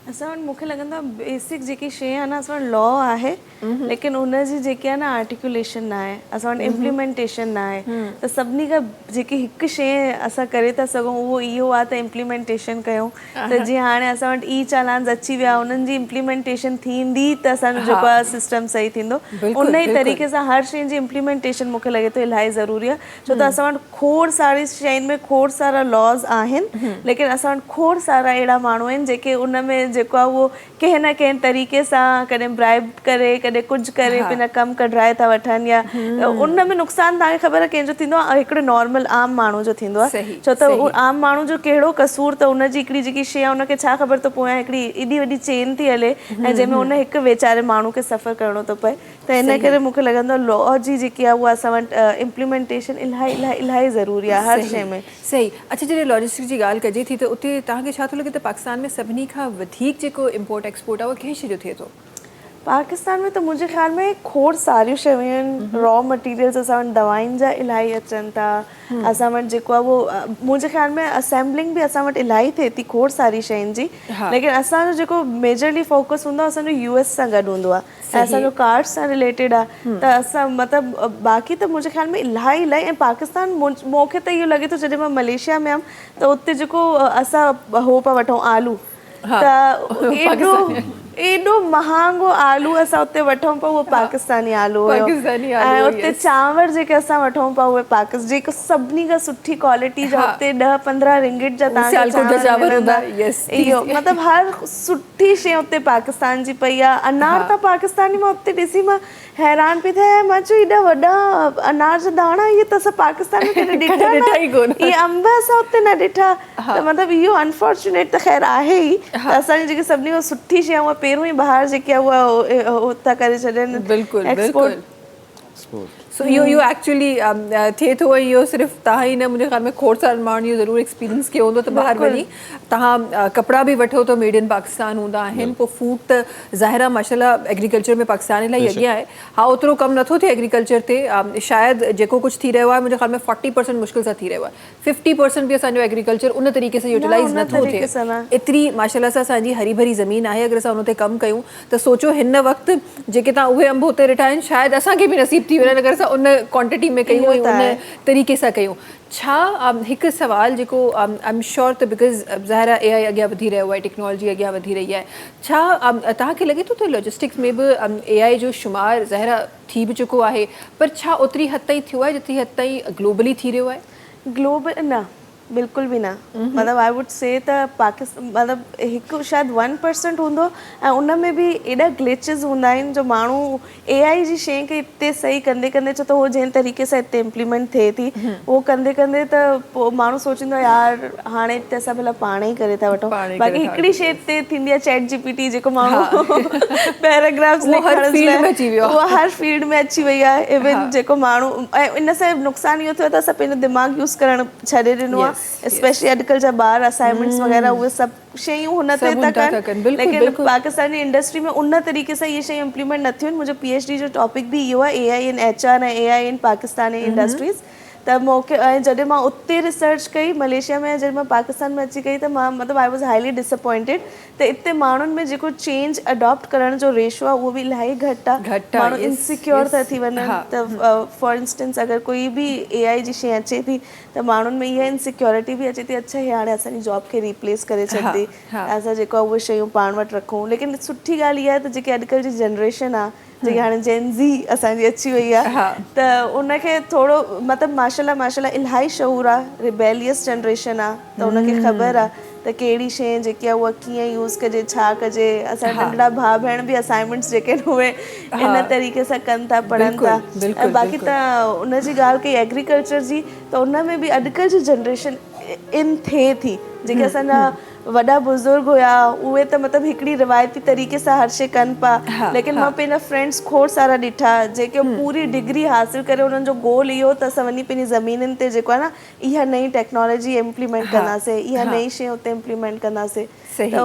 असां वटि मूंखे लॻंदो आहे बेसिक जेकी शइ आहे न, असां वटि लॉ आहे लेकिन उनजी जेकी आहे न आर्टिकुलेशन न आहे, असां वटि इम्प्लीमेंटेशन न आहे। त सभिनी खां जेकी हिकु शइ असां करे था सघूं उहो इहो आहे त इम्प्लीमेंटेशन कयूं। त जीअं हाणे असां वटि ई चालान्स अची विया, उन्हनि जी इम्प्लीमेंटेशन थींदी त असांजो जेको आहे सिस्टम सही थींदो। उन ई तरीक़े सां हर शइ जी इम्प्लीमेंटेशन मूंखे लॻे थो इलाही ज़रूरी आहे, छो त असां वटि खोड़ सारी शयुनि में खोड़ सारा लॉज आहिनि, लेकिन असां वटि खोड़ सारा अहिड़ा माण्हू आहिनि जेके उन में जेको आहे उहो कंहिं न कंहिं तरीक़े सां कॾहिं ब्राइब करे कॾहिं कुझु करे पंहिंजा कमु कढाए था वठनि, या उन में नुक़सानु तव्हांखे ख़बर आहे कंहिंजो थींदो आहे, हिकिड़े नॉर्मल आम माण्हू जो थींदो आहे। छो त आम माण्हू जो कहिड़ो कसूर, त उनजी हिकिड़ी जेकी शइ आहे उनखे छा ख़बर थो पए, हिकिड़ी एॾी वॾी चेन थी हले ऐं जंहिंमें उन हिकु वेचारे माण्हू खे सफ़र करिणो थो पए। त इन करे मूंखे लॻंदो आहे लॉ जी जेकी आहे उहा असां वटि इम्प्लीमेंटेशन इलाही इलाही इलाही ज़रूरी आहे हर शइ में। सही। अच्छा जॾहिं लॉजिस्टिक जी ॻाल्हि कजे थी त उते तव्हांखे छा थो लॻे त पाकिस्तान में सभिनी खां वधीक जेको इम्पोर्ट एक्सपोर्ट आहे उहो कंहिं शइ जो थिए थो? पाकिस्तान में त मुंहिंजे ख़्याल में खोड़ सारियूं शयूं आहिनि, रॉ मटीरियल्स असां वटि दवाइनि जा इलाही अचनि था, असां वटि जेको आहे उहो मुंहिंजे ख़्याल में असेंबलिंग बि असां वटि इलाही थिए थी खोड़ सारी शयुनि जी, लेकिन असांजो जेको मेजरली फोकस हूंदो आहे असांजो US सां गॾु हूंदो आहे ऐं असांजो कार्ड्स सां रिलेटेड आहे। त असां मतिलबु बाक़ी त मुंहिंजे ख़्याल में इलाही इलाही ऐं पाकिस्तान मूंखे त इहो लॻे थो जॾहिं मां मलेशिया में हुयमि त उते जेको असां हो पिया वठूं आलू, त एॾो महांगो आलू असां उते वठूं पिया उहो पाकिस्तानी आलू हुयो पाकिस्तानी आलू, ऐं उते yes. चांवर जेके असां वठूं पिया उहे जेको सभिनी खां सुठी क्वालिटी जा उते 10-15 रिंगिट जा सियालकोट जा चांवर मिलंदा। हूंदा, yes, इहो मतिलबु हर सुठी शइ उते पाकिस्तान जी पई आहे। अनार त पाकिस्तानी मां उते ॾिसी मां हैरान पई थिए, मां चयो एॾा वॾा अनार जा दाणा इहे त असां पाकिस्तान में कॾहिं ॾिठा ई कोन। इहे अंब असां उते न ॾिठा त मतिलबु इहो अनफॉर्चुनेट त ख़ैर आहे ई त असांजी जेकी सभिनी खां सुठी शइ उहा पहिरियों ई ॿाहिरि जेकी आहे उहा था करे छॾनि बिल्कुलु एक्सपोर्ट। स्पोर्ट सो इहो एक्चुअली थिए थो, इहो सिर्फ़ु तव्हां ई न, मुंहिंजे ख़्याल में खोड़ सारा माण्हुनि इहो ज़रूरु एक्सपीरियंस कयो हूंदो त ॿाहिरि वञी तव्हां कपिड़ा बि वठो त मेड इन पाकिस्तान हूंदा आहिनि, पोइ फूड त ज़ाहिर आहे माशाल्लाह एग्रीकल्चर में पाकिस्तान इलाही अॻियां आहे। हा ओतिरो कमु नथो थिए एग्रीकल्चर ते, शायदि जेको कुझु थी रहियो आहे मुंहिंजे ख़्याल में 40% मुश्किल सां थी रहियो आहे, 50% बि असांजो एग्रीकल्चर उन तरीक़े सां यूटिलाइज़ उन नथो तरीक़े सां थिए। न। एतिरी माशाल्लाह सां असांजी हरी भरी ज़मीन आहे, अगरि असां उन ते कमु कयूं त सोचो हिन वक़्तु जेके तव्हां उहे अंब हुते ॾिठा आहिनि शायदि असांखे बि नसीब थी वञनि अगरि असां उन क्वांटिटी में कयूं ऐं उन तरीक़े सां कयूं। छा हिकु सवाल जेको आई एम श्योर त बिकॉज़ ज़ाहिर आहे AI अॻियां वधी रहियो आहे, टेक्नोलॉजी अॻियां वधी रही आहे, छा तव्हांखे लॻे थो त लॉजिस्टिक्स में बि AI जो शुमार ज़ाहिर आहे थी बि चुको आहे, पर छा ओतिरी हद ताईं थियो आहे जेतिरी हद ताईं ग्लोबली थी रहियो आहे? ग्लोबल न, बिल्कुलु बि न। मतिलबु आई वुड से त पाकिस्तान मतिलबु हिकु शायदि 1% हूंदो ऐं उन में बि एॾा ग्लिचिस हूंदा आहिनि जो माण्हू AI जी शइ खे हिते सही कंदे कंदे छो त उहो जंहिं तरीक़े सां हिते इम्प्लीमेंट थिए थी उहो कंदे कंदे त पोइ माण्हू सोचींदो यार हाणे हिते असां भला पाण ई करे था वठूं। बाक़ी हिकिड़ी शइ हिते थींदी आहे चैट GPT जेको माण्हू पैराग्राफ्स उहा हर फील्ड में अची वई आहे। इवन जेको माण्हू ऐं इन सां नुक़सानु इहो थियो त असां पंहिंजो दिमाग़ यूज़ करणु छॾे ॾिनो आहे, स्पेशली अॼुकल्ह जा ॿार असाइनमेंट्स वग़ैरह उहे सभु शयूं हुन ते था कनि, लेकिन पाकिस्तानी इंडस्ट्री में उन तरीक़े सां इहे शयूं इम्प्लीमेंट न थियूं आहिनि। मुंहिंजो PhD जो टॉपिक बि इहो आहे, AI इन HR ऐं AI इन पाकिस्तानी इंडस्ट्रीज़। त मूंखे ऐं जॾहिं मां उते रिसर्च कई मलेशिया में, जॾहिं मां पाकिस्तान में अची कई त मां मतिलबु आई वॉज हाईली डिसअपॉइंटेड त हिते माण्हुनि में जेको चेंज अडॉप्ट करण जो रेशो आहे उहो बि इलाही घटि आहे। माण्हू इनसिक्योर था थी वञनि त फॉर इंस्टेंस अगरि कोई बि AI जी शइ अचे थी त माण्हुनि में इहा इनसिक्योरिटी बि अचे थी, अच्छा हे हाणे असांजी जॉब खे रिप्लेस करे छॾंदी, असां जेको आहे उहे शयूं पाण वटि रखूं। लेकिन सुठी ॻाल्हि इहा आहे त जेकी अॼुकल्ह जी जनरेशन आहे जेकी हाणे जेन ज़ी असांजी अची वई आहे त उनखे थोरो मतिलबु माशाल्लाह इलाही शऊर आहे, रिबेलियस जनरेशन आहे त उनखे ख़बर आहे त कहिड़ी शइ जेकी आहे उहा कीअं यूज़ कजे, छा कजे। असां नंढड़ा भाउ भेण बि असाइनमेंट्स जेके आहिनि उहे इन तरीक़े सां कनि था, पढ़नि था। ऐं बाक़ी त उनजी ॻाल्हि कई एग्रीकल्चर जी त उन में बि अॼुकल्ह जी जनरेशन इन थिए थी, जेके असांजा वॾा बुज़ुर्ग हुया उहे त मतिलबु हिकिड़ी रिवायती तरीक़े सां हर शइ कनि पिया। लेकिन मां पंहिंजा फ्रेंड्स खोड़ सारा ॾिठा जेके पूरी डिग्री हासिल करे उन्हनि जो गोल इहो त असां वञी पंहिंजी ज़मीननि ते जेको आहे न इहा नई टेक्नोलॉजी इम्प्लीमेंट कंदासीं, इहा नई शइ उते इम्प्लीमेंट कंदासीं। त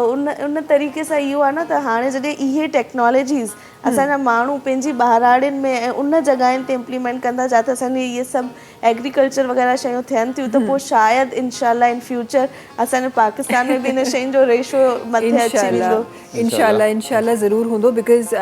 उन तरीक़े सां इहो आहे न त हाणे जॾहिं इहे टेक्नोलॉजीज़ असांजा माण्हू पंहिंजी ॿाहिराड़ियुनि में ऐं उन जॻहियुनि ते इम्प्लीमेंट कंदा जिते असांजी इहे सभु एग्रीकल्चर वग़ैरह शयूं थियनि थियूं त पोइ शायदि इंशाल्लाह इन फ्यूचर असांजे पाकिस्तान में बि इन शयुनि जो रेशो मथे अची वेंदो। इंशाल्लाह ज़रूरु हूंदो, बिकॉज़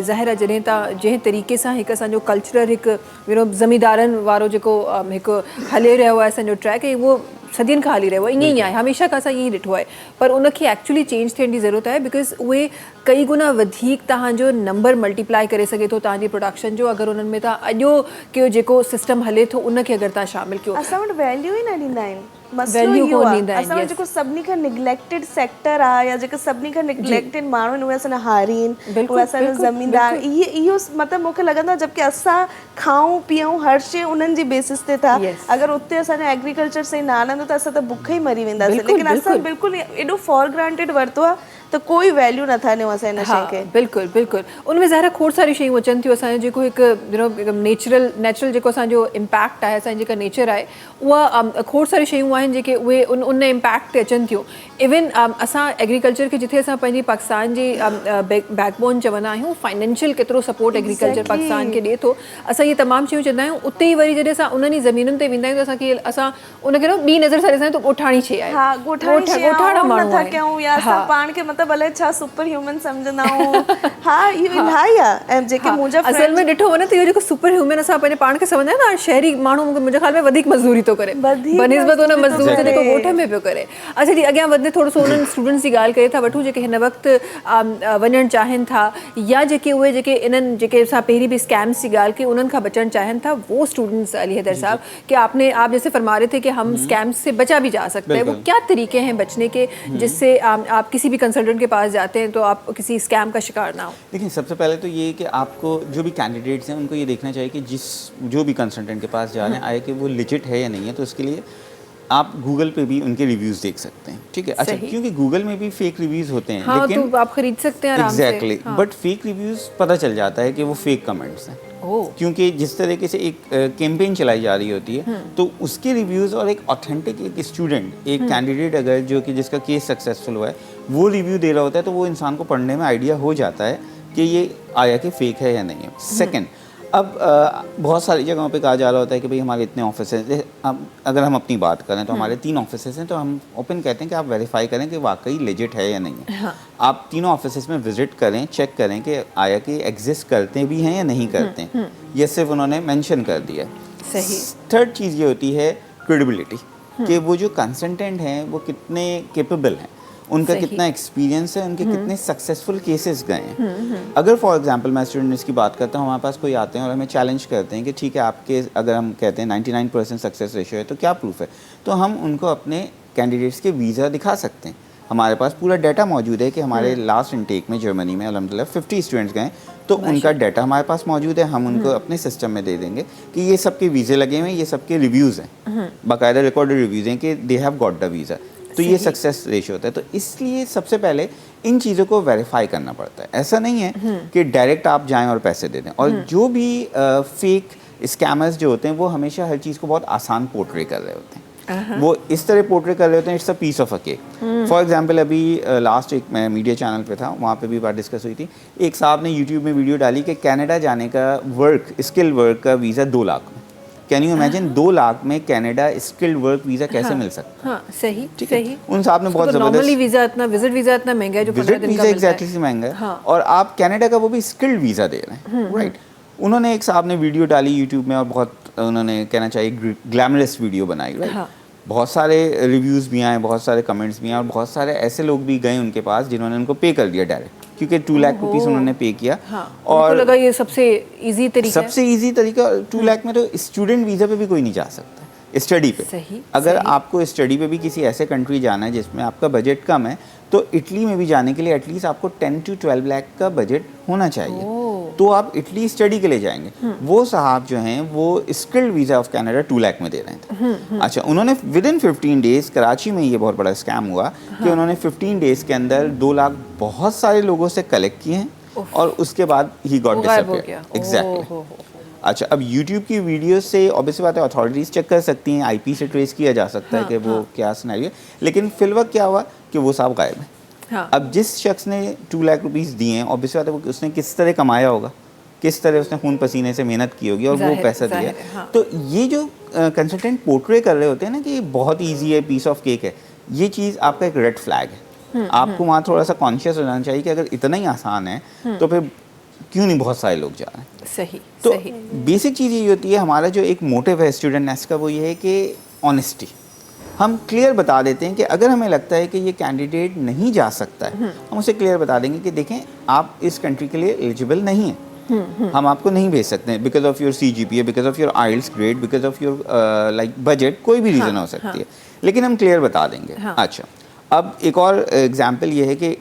ज़ाहिर आहे जॾहिं तव्हां जंहिं तरीक़े सां हिकु असांजो कल्चरल हिकु ज़मींदारनि वारो जेको हिकु हले रहियो आहे असांजो ट्रैक, ऐं उहो सदियुनि खां हली रहियो आहे, ईअं ई आहे, हमेशह खां असां ईअं ई ॾिठो आहे। पर उनखे एक्चुअली चेंज थियण जी ज़रूरत आहे बिकॉज़ उहे कई गुना वधीक तव्हांजो नंबर मल्टीप्लाई करे सघे थो तव्हांजी प्रोडक्शन जो, अगरि उन्हनि में तव्हां अॼोके जेको सिस्टम हले थो उनखे अगरि तव्हां शामिलु कयो। असां वटि वैल्यू ई न ॾींदा आहिनि, वैल्यू कोन ॾींदा आहिनि। असां वटि जेको सभिनी खां निग्लेक्टेड सेक्टर आहे या जेके सभिनी खां निग्लेक्टेड माण्हू आहिनि उहे असांजा हारीन, उहे असांजा ज़मीनदार, इहो मतिलबु मूंखे लॻंदो आहे जबकि असां खाऊं पीऊं हर शइ उन्हनि जी बेसिस ते था। अगरि उते असांजो एग्रीकल्चर सही न हलंदो त असां त बुख ई मरी वेंदासीं, लेकिन असां बिल्कुलु एॾो फॉर ग्रांटेड वरितो आहे त कोई वैल्यू नथा ॾियूं असां हिन शइ खे। बिल्कुलु उनमें ज़ाहिर खोड़ सारी शयूं अचनि थियूं। असांजो जेको हिकु नेचुरल जेको असांजो इम्पैक्ट आहे, असांजी जेका नेचर आहे उहा खोड़ सारी शयूं आहिनि जेके उहे उन इम्पैक्ट ते अचनि थियूं। इवन असां एग्रीकल्चर खे जिथे असां पंहिंजी पाकिस्तान जी बैकबोन चवंदा आहियूं, फाइनेंशियल केतिरो सपोर्ट एग्रीकल्चर पाकिस्तान खे ॾिए थो, असां इहे तमामु शयूं चवंदा आहियूं। उते ई वरी जॾहिं असां उन्हनि ई ज़मीनुनि ते वेंदा आहियूं त असांखे असां उनखे ॿी नज़र सां ॾिसंदा आहियूं त ॻोठाणी शइ आहे, ॻोठाणा माण्हू कयूं या असां पाण खे त भले छा सुपर ह्यूमन समझंदा आहियूं हा इहो इलाही आहे ऐं जेके मुंहिंजा असल में ॾिठो वञे त इहो जेको सुपर ह्यूमन असां पंहिंजे पाण खे सम्झंदा आहियूं न शहरी माण्हू मुंहिंजे ख़्याल में वधीक मज़दूरी थो करे बनिस्बत हुन मज़दूर जे जेको ॻोठ में पियो करे। अच्छा जी अॻियां वधंदे थोरो सो उन्हनि स्टूडेंट्स जी ॻाल्हि करे था वठूं जेके हिन वक़्तु वञणु चाहिनि था या जेके उहे जेके इन्हनि जेके असां पहिरीं भी स्कैम्स जी ॻाल्हि कई उन्हनि खां बचणु चाहिनि था वो स्टूडेंट्स अली हैदर साहब कि आप जैसे फरमा रहे थे कि हम स्कैम्स से बचा भी जा सकते हैं, वो क्या तरीके हैं बचने के जिससे आप किसी भी कंसल्टेंट के पास जाते हैं तो आप किसी स्कैम का शिकार ना हो? देखिए सबसे पहले तो ये कि आपको जो भी कैंडिडेट्स हैं उनको ये देखना चाहिए कि जो भी कंसल्टेंट के पास जा रहे हैं आए कि वो लिजिट है या नहीं है। तो उसके लिए आप गूगल पे भी उनके रिव्यूज़ देख सकते हैं, ठीक है। अच्छा क्योंकि गूगल में भी फेक रिव्यूज़ होते हैं, हाँ, लेकिन तो आप खरीद सकते हैं आराम से। एग्जैक्टली बट फेक रिव्यूज़ पता चल जाता है कि वो फेक कमेंट्स हैं। क्योंकि जिस तरीके से एक कैंपेन चलाई जा रही होती है तो उसके रिव्यूज़ और एक ऑथेंटिक एक स्टूडेंट एक कैंडिडेट अगर जो कि जिसका केस सक्सेसफुल हुआ है वो रिव्यू दे रहा होता है तो वो इंसान को पढ़ने में आइडिया हो जाता है कि ये आया कि फेक है या नहीं है। सेकंड, अब बहुत सारी जगहों पे कहा जा रहा होता है कि भाई हमारे इतने ऑफिस हैं। अगर हम अपनी बात करें तो हमारे 3 ऑफिस हैं तो हम ओपन कहते हैं कि आप वेरीफाई करें कि वाकई लेजिट है या नहीं है। हाँ। आप तीनों ऑफिस में विजिट करें, चेक करें कि आया कि एग्जिस्ट करते भी हैं या नहीं करते हैं। ये सिर्फ उन्होंने मेंशन कर दिया। सही। थर्ड चीज़ ये होती है क्रेडिबिलिटी कि वो जो कंसल्टेंट हैं वो कितने केपेबल हैं, उनका कितना एक्सपीरियंस है, उनके कितने सक्सेसफुल केसेस गए हैं। अगर फॉर एग्जांपल मैं स्टूडेंट्स की बात करता हूँ, हमारे पास कोई आते हैं और हमें चैलेंज करते हैं कि ठीक है आपके अगर हम कहते हैं 99% सक्सेस रेशियो है तो क्या प्रूफ है, तो हम उनको अपने कैंडिडेट्स के वीज़ा दिखा सकते हैं। हमारे पास पूरा डाटा मौजूद है कि हमारे लास्ट इनटेक में जर्मनी में अल्हम्दुलिल्लाह 50 स्टूडेंट्स गए तो उनका डाटा हमारे पास मौजूद है। हम उनको अपने सिस्टम में दे देंगे कि ये सबके वीज़े लगे हुए हैं, ये सबके रिव्यूज़ हैं, बाकायदा रिकॉर्डेड रिव्यूज़ हैं कि they have got the visa. तो ये सक्सेस रेशियो होता है। तो इसलिए सबसे पहले इन चीज़ों को वेरीफाई करना पड़ता है। ऐसा नहीं है कि डायरेक्ट आप जाएं और पैसे दे दें। और जो भी फेक स्कैमर्स जो होते हैं वो हमेशा हर चीज़ को बहुत आसान पोर्ट्रे कर रहे होते हैं। वो इस तरह पोर्ट्रे कर रहे होते हैं, it's a piece of a cake. For example अभी लास्ट एक मैं मीडिया चैनल पे था, वहाँ पे भी बात डिस्कस हुई थी। एक साहब ने यूट्यूब में वीडियो डाली कि कनाडा जाने का स्किल वर्क का वीज़ा 2 लाख में। कैन यू इमेजिन 2 लाख में कनाडा स्किल्ड वर्क वीज़ा कैसे मिल सकता है? हाँ, सही, सही। उन साहब ने बहुत तो ज़बरदस्त नॉर्मली वीज़ा इतना विजिट वीज़ा इतना महंगा है जो 15 दिन का एग्जैक्टली से महंगा है। हाँ। और आप कनाडा का वो भी स्किल्ड वीज़ा दे रहे हैं, राइट। उन्होंने एक साहब ने वीडियो डाली यूट्यूब में और बहुत उन्होंने कहना चाहिए ग्लैमरस वीडियो बनाई, राइट। हाँ। बहुत सारे रिव्यूज़ भी आए, बहुत सारे कमेंट्स भी आए और बहुत सारे ऐसे लोग भी गए उनके पास जिन्होंने उनको पे कर दिया डायरेक्ट, क्योंकि 2 लाख रुपीस उन्होंने पे किया। हाँ, और लगा ये सबसे इजी तरीका 2 लाख में तो स्टूडेंट वीज़ा पे भी कोई नहीं जा सकता, स्टडी पे। सही, अगर आपको स्टडी पे भी किसी ऐसे कंट्री जाना है जिसमें आपका बजट कम है तो इटली में भी जाने के लिए एटलीस्ट आपको 10 to 12 लाख का बजट होना चाहिए। तो आप इटली स्टडी के लिए जाएंगे। वो साहब जो हैं वो स्किल्ड वीज़ा ऑफ कनाडा 2 लाख में दे रहे थे। अच्छा, उन्होंने विद इन 15 डेज कराची में ये बहुत बड़ा स्कैम हुआ कि उन्होंने 15 डेज के अंदर 2 लाख बहुत सारे लोगों से कलेक्ट किए हैं और उसके बाद ही गॉट डिसअपीयर। एग्जैक्टली। अच्छा, अब YouTube की वीडियो से ऑब्वियसली बात है अथॉरिटीज़ चेक कर सकती हैं, IP से ट्रेस किया जा सकता है कि वो क्या सिनेरियो है, लेकिन फिलवक्त क्या हुआ कि वो साहब गायब है। हाँ। अब जिस शख्स ने 2 लाख रुपीस दिए हैं ऑब्वियसली बात है उसने किस तरह कमाया होगा, किस तरह उसने खून पसीने से मेहनत की होगी और वो पैसा दिया। हाँ। तो ये जो कंसल्टेंट पोर्ट्रे कर रहे होते हैं ना कि बहुत ईजी है, पीस ऑफ केक है, ये चीज़ आपका एक रेड फ्लैग है। आपको वहाँ थोड़ा सा कॉन्शियस हो जाना चाहिए कि अगर इतना ही आसान है तो फिर क्यों नहीं बहुत सारे लोग जा रहे हैं। सही। तो बेसिक चीज़ ये होती है, हमारा जो एक मोटिव है स्टूडेंट नेस्ट का वो ये है कि ऑनेस्टी। हम क्लियर बता देते हैं कि अगर हमें लगता है कि ये कैंडिडेट नहीं जा सकता है, हम उसे क्लियर बता देंगे कि देखें आप इस कंट्री के लिए एलिजिबल नहीं हैं, हम आपको नहीं भेज सकते हैं because of your CGPA, because of your IELTS grade, because of your like budget, कोई भी रीज़न हो सकती है, लेकिन हम क्लियर बता देंगे। अच्छा, अब एक और एग्जाम्पल ये है कि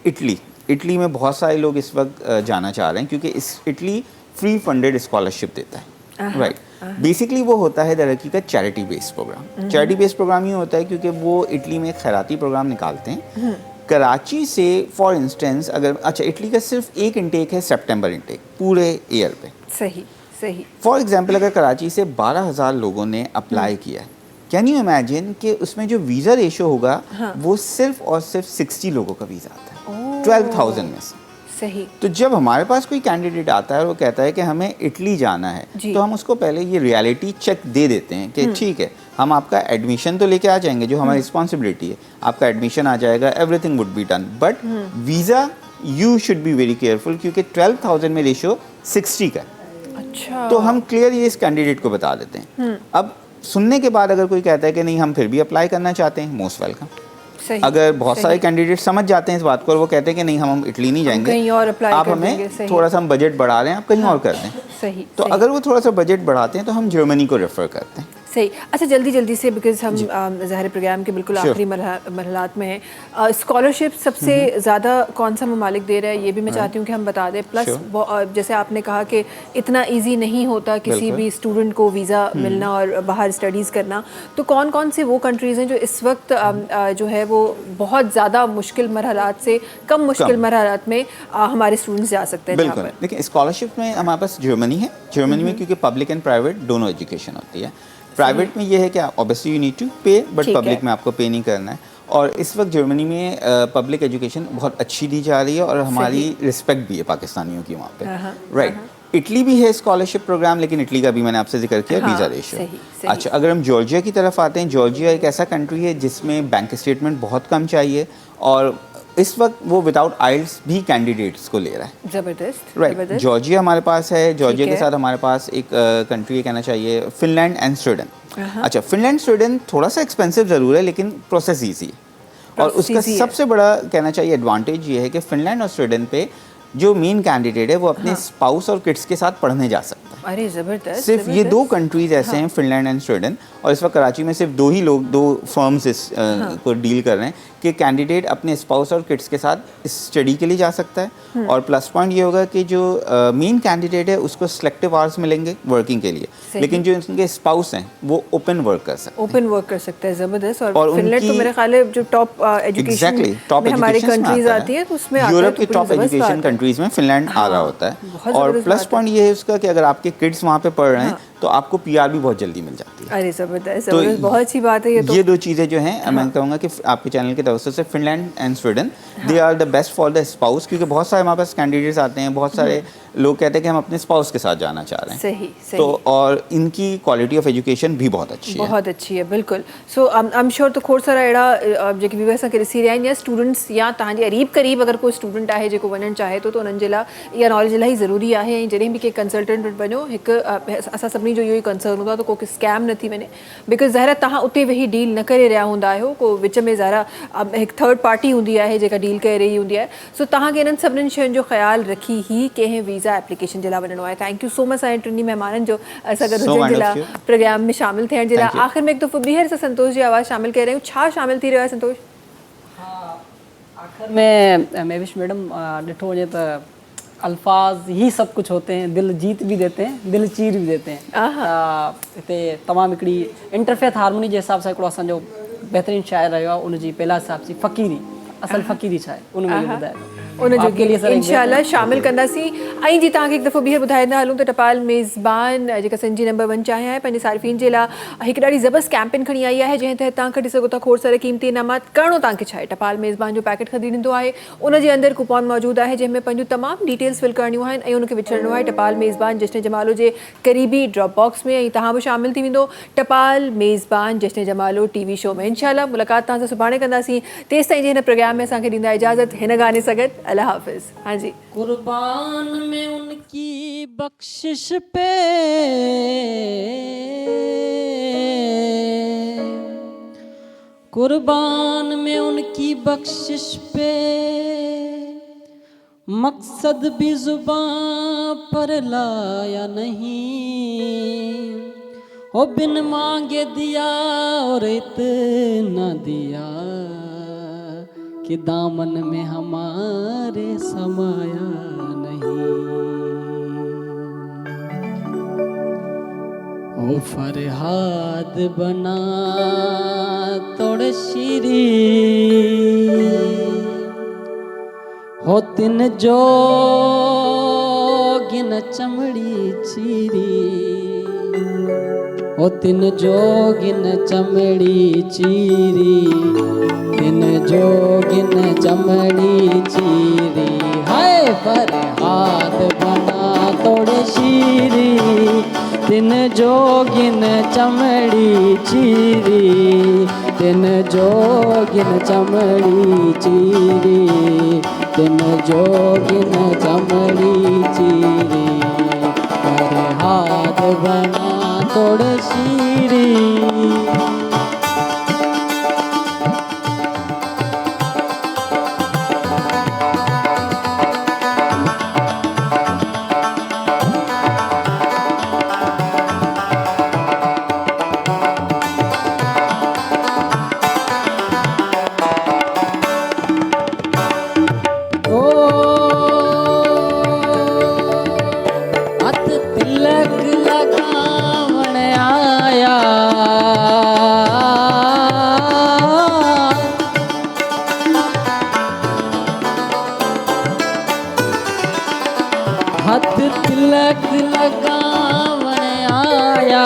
इटली में बहुत सारे लोग इस वक्त जाना चाह रहे हैं क्योंकि इटली फ्री फंडेड स्कॉलरशिप देता है, राइट। बेसिकली वो होता है तरक्की का charity based programme. Charity based programme ही होता है क्योंकि वो इटली में एक खैराती प्रोग्राम निकालते हैं। कराची से फॉर इंस्टेंस अगर अच्छा, इटली का सिर्फ एक इंटेक है सितंबर इंटेक पूरे ईयर पे। सही। फॉर एग्जांपल अगर कराची से 12,000 लोगों ने अप्लाई किया, कैन यू इमेजिन कि उसमें जो वीज़ा रेशो होगा वो सिर्फ और सिर्फ 60 लोगों का वीज़ा आता है 12,000 में से। सही। तो जब हमारे पास कोई कैंडिडेट आता है और वो कहता है कि हमें इटली जाना है तो हम उसको पहले ये रियलिटी चेक दे देते हैं कि ठीक है हम आपका एडमिशन तो लेके आ जाएंगे, जो हमारी रिस्पॉन्सिबिलिटी है, आपका एडमिशन आ जाएगा, everything would be done, but visa U should be very careful, क्योंकि 12,000 में रेशियो 60 का है। अच्छा, तो हम क्लियर ये इस कैंडिडेट को बता देते हैं। अब सुनने के बाद अगर कोई कहता है कि नहीं हम फिर भी अप्लाई करना चाहते हैं, मोस्ट वेलकम। सही, अगर बहुत सही। सारे कैंडिडेट समझ जाते हैं इस बात को और वो कहते हैं कि नहीं हम इटली नहीं जाएंगे, कहीं और अप्लाई आप कर हमें देंगे, सही। थोड़ा सा हम बजट बढ़ा रहे हैं, आप कहीं और कर दें। सही, तो सही। अगर वो थोड़ा सा बजट बढ़ाते हैं तो हम जर्मनी को रेफर करते हैं। सही। अच्छा, जल्दी से, बिकॉज हम ज़ाहिर प्रोग्राम के बिल्कुल Sure. आखिरी मरहलात में हैं। स्कॉलरशिप सबसे ज़्यादा कौन सा ममालिक दे रहा है, ये भी मैं चाहती हूँ कि हम बता दें। प्लस जैसे आपने कहा कि इतना इजी नहीं होता किसी भी स्टूडेंट को वीज़ा मिलना और बाहर स्टडीज़ करना, तो कौन कौन से वो कंट्रीज़ हैं जो इस वक्त जो है वो बहुत ज़्यादा मुश्किल मरहलात से कम मुश्किल मरहलात में हमारे स्टूडेंट्स जा सकते हैं जहाँ बिल्कुल। पर? देखिए, स्कॉलरशिप में हमारे पास जर्मनी है। जर्मनी में क्योंकि पब्लिक एंड प्राइवेट दोनों एजुकेशन होती है। प्राइवेट में ये है कि obviously you need to pay, but ठीक पब्लिक है। में आपको पे नहीं करना है। और इस वक्त जर्मनी में पब्लिक एजुकेशन बहुत अच्छी दी जा रही है और हमारी रिस्पेक्ट भी है पाकिस्तानियों की वहाँ पे, राइट। इटली भी है स्कॉलरशिप प्रोग्राम, लेकिन इटली का भी मैंने आपसे जिक्र किया, वीज़ा रेशियो। सही। अच्छा, अगर हम जॉर्जिया की तरफ आते हैं, जॉर्जिया एक ऐसा कंट्री है जिसमें बैंक स्टेटमेंट बहुत कम चाहिए और इस वक्त वो विदाउट आइल्स भी कैंडिडेट्स को ले रहा है। ज़बरदस्त, राइट, ज़बरदस्त। जॉर्जिया हमारे पास है। जॉर्जिया ठीक के है। साथ हमारे पास एक कंट्री ये कहना चाहिए, फिनलैंड एंड स्वीडन। अच्छा, फिनलैंड स्वीडन थोड़ा सा एक्सपेंसिव ज़रूर है, लेकिन प्रोसेस ईजी है। और उसका easy है। सबसे बड़ा कहना चाहिए एडवांटेज ये है कि फिनलैंड और स्वीडन पे जो मेन कैंडिडेट है वो अपने स्पाउस और किड्स के साथ पढ़ने जा सकता है। अरे ज़बरदस्त। सिर्फ ये दो कंट्रीज ऐसे हैं, फिनलैंड एंड स्वीडन, और इस वक्त कराची में सिर्फ दो फर्म्स इस को डील कर रहे हैं कि कैंडिडेट अपने स्पाउस और किड्स के साथ स्टडी के लिए जा सकता है। और प्लस पॉइंट ये होगा कि जो मेन कैंडिडेट है उसको सिलेक्टिव आवर्स मिलेंगे वर्किंग के लिए, लेकिन जो उनके स्पाउस हैं वो ओपन वर्क कर सकते हैं। ओपन वर्क कर सकता है, ज़बरदस्त। और फिनलैंड तो उनकी- मेरे ख्याल है जो टॉप एजुकेशन में हमारी कंट्रीज आती है तो उसमें आता है, यूरोप तो की बड़ी टॉप ज़बरदस्त एजुकेशन बात है। कंट्रीज में फिनलैंड आ रहा होता है। बहुत और ज़बरदस्त प्लस बात है। पॉइंट ये है उसका कि अगर आपके किड्स वहाँ पे पढ़ रहे हैं तो आपको पीआर भी बहुत जल्दी मिल जाती है। अरे ज़बरदस्त, तो ज़बरदस्त, बहुत अच्छी बात है ये तो। ये दो चीज़ें जो हैं मैं कहूँगा कि आपके चैनल की तरफ से Finland and Sweden they are the best for the spouse, क्योंकि बहुत सारे हमारे पास कैंडिडेट्स आते हैं, बहुत सारे लोग कहते हैं कि हम अपने स्पाउस के साथ जाना चाह रहे हैं। सही, सही। तो और इनकी क्वालिटी ऑफ एजुकेशन भी बहुत अच्छी है। बहुत अच्छी है, बिल्कुल। सो आई एम श्योर तो खोड़ सारा अहिड़ा जेके व्यूअर्स खे ॾिसी रहिया आहिनि या स्टूडेंट्स या तव्हांजे करीब अगर कोई स्टूडेंट आहे जेको वञणु चाहे तो उन्हनि जे लाइ इहा नॉलेज इलाही ज़रूरी आहे। ऐं जॾहिं बि कंहिं कंसल्टेंट वटि वञो, हिकु असां सभिनी जो इहो ई कंसर्न हूंदो आहे त को स्कैम न थी वञे, बिकॉज़ ज़ाहिर तव्हां उते वेही डील न करे रहिया हूंदा आहियो, को विच में ज़ाहिर हिकु थर्ड पार्टी हूंदी आहे जेका डील करे रही हूंदी आहे। सो तव्हांखे इन्हनि सभिनीनि शयुनि जो ख़्यालु रखी ई कंहिं वीज़ा एप्लीकेशन जे लाइ वञिणो आहे। थैंक यू सो मच साईं टिनी महिमाननि जो असां गॾु So हुजण जे kind of लाइ, you. प्रोग्राम में शामिल थियण जे लाइ। Thank you. आख़िर में हिकु दफ़ो ॿीहर सां संतोष जी आवाज़ शामिल करे रहिया आहियूं। छा शामिल थी रहियो आहे संतोष? आखिर में मेविश मैडम ॾिठो वञे त अल्फाज ही सब कुछ होते हैं, दिल जीत भी देते हैं, दिल चीर भी देते हैं। हिते तमामु हिकिड़ी इंटरफेथ हारमोनी जे हिसाब सां हिकिड़ो असांजो बहितरीनु शाइर रहियो आहे, उनजी पहिला हिसाब सां फ़क़ीरी, असल फ़क़ीरी छा आहे उन में ॿुधायो उन जो आपके लिए सर एक इंशाल्लाह शामिल कंदासीं। ऐं जी तव्हांखे हिकु दफ़ो ॿीहर ॿुधाईंदा हलूं त टपाल मेज़बान जेका संजी नंबर 1 चाहे आहे पंहिंजे सार्फ़िन जे लाइ हिकु ॾाढी ज़बरदस्त कैंपेन खणी आई आहे, जंहिं तहत तव्हां कढी सघो था खोड़ सारे क़ीमती इनामात। करिणो तव्हांखे छा आहे, टपाल मेज़बान जो पैकेट ख़रीद ॾींदो आहे, उनजे अंदरि कूपन मौजूदु आहे जंहिंमें पंहिंजूं तमामु डिटेल्स फिल करणियूं आहिनि ऐं उनखे विछड़णो आहे टपाल मेज़बान जश्न जमालो जे क़रीबी ड्रॉप बॉक्स में। ऐं तव्हां बि शामिल थी वेंदो टपाल मेज़बान जश्न जमालो टीवी शो में। इंशाल्लाह मुलाक़ात तव्हां सां सुभाणे कंदासीं। तेसि ताईं जे हिन प्रोग्राम में असांखे ॾींदा इजाज़त हिन गाने सां गॾु। अल्लाह हाफ़िज़। हाँ जी, कुर्बान में उनकी बख्शिश पे कुर्बान में उनकी बख्शिश पे मकसद भी जुबां पर लाया नहीं, हो बिन मांगे दिया और इतना दिया कि दामन में हमारे समाया नहीं। ओ फरहाद बना तोड़ शीरी हो तिन जोगिन चमड़ी चीरी, हो तिन जोगिन चमड़ी चीरी, तिन जोगिन चमड़ी चीरी। हाय फरहाद बना तोड़ शीरी तिन जोगिन चमड़ी चीरी, तिन जोगिन चमड़ी चीरी, तिन जोगिन चमड़ी चीरी, पर हाथ बना तोड़ शीरी। हथ तिलक लगावण आया, हथ तिलक लगावण आया,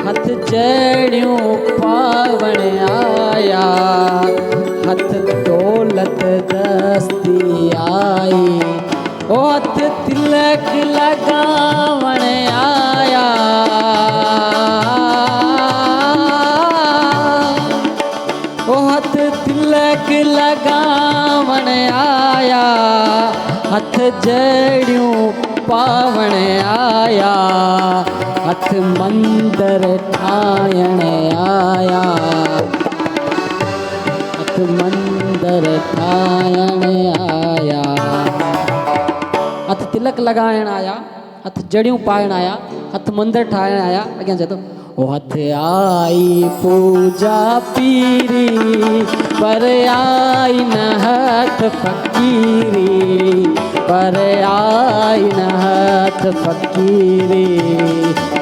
हथ जड़ियों पावण आया, हथ दौलत दस्ती आई। ओ हथ तिलक लगावण आया, ओ हथ तिलक लगावण आया, हथ जड़ियों पावण आया, हथ मंदर ठायण आया, हथ मंदर ठायण आया। हथ तिलक लगाइण आया, हथ जड़ियों पाइण आया, हथ मंदर ठाहिण आया। अॻियां चए थो ओ हथ आई पूजा पीरी, पर आई न हथ फ़कीरी, पर आई न हथ फ़कीरी,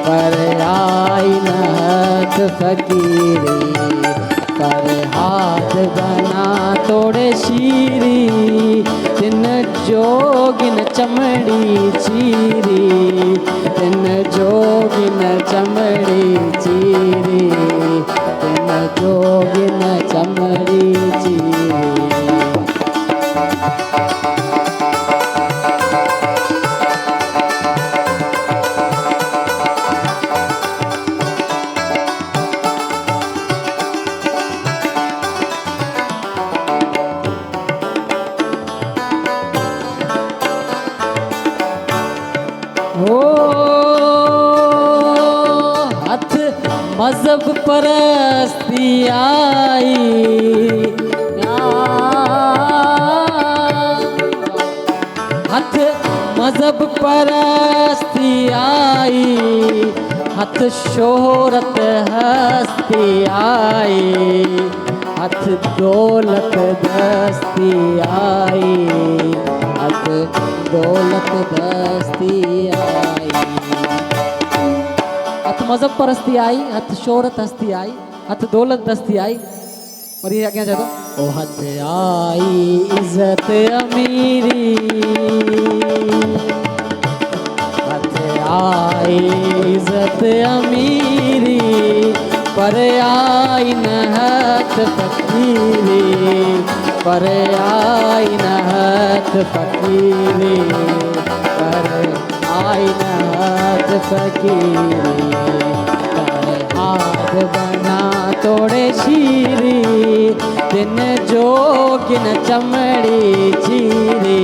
पर आई न हथ फ़कीरी, पर हाथ बना तोड़े शीरी, तिन जोगिन चमड़ी चीरी, तिन जोगिन चमड़ी चीरी, तिन जोगिन चमड़ी चीरी। ओ हथ मजहब परस्ती आई, हथ मजहब परस्ती आई, हथ शोहरत हस्ती आई, हथ दौलत दस्ती आई, हथ दौलत दस्ती आई। हथ मजहब परस्ती आई, हथ शोहरत हस्ती आई, हथ दौलत दस्ती आई। और ये आगे चलो ओ हथ आई इज्जत अमीरी, हथ आई इज्जत अमीरी, पर आई न हथ फ़कीरी, पर आई न हथ फ़कीरी, पर आई न हथ फ़कीरी, पर हाथ बना तोड़े शीरी, दिन जोगिन चमड़ी चीरी,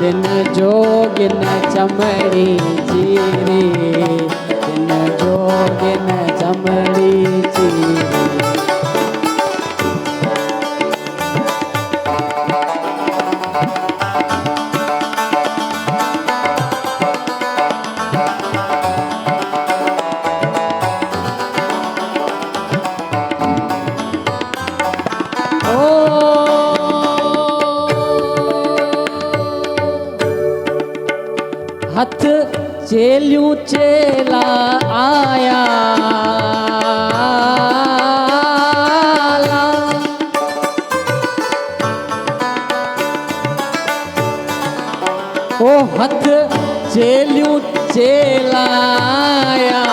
दिन जोगिन चमड़ी चीरी, दिन जोगिन चमड़ी चीरी। हथ चेलियों चेला आया, ओ हथ चेलियों चेला आया,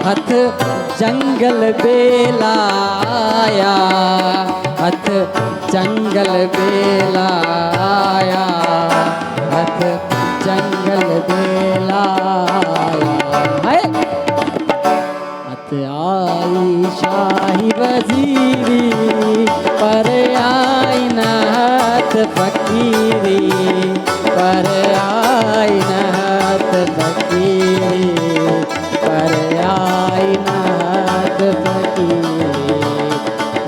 हथ जंगल बेला आया, हथ जंगल बेला आया, हथ जंगल बेलाया है मत आई शाही वजीरी पर आई नहत फकीरी पर आई नहत फकीरी पर आई नहत फकीरी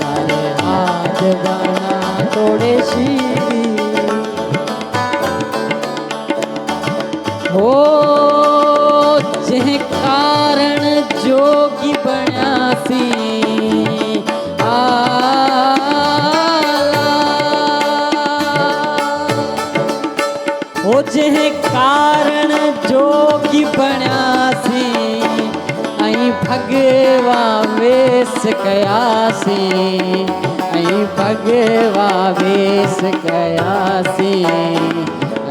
पर हाथ बना तोड़े शीरी हो जिह कारण जोगी बण्यासी हो जिह कारण जोगी बण्यासी ऐं भगवा वेस कयासी ऐं भगवा वेस कयासी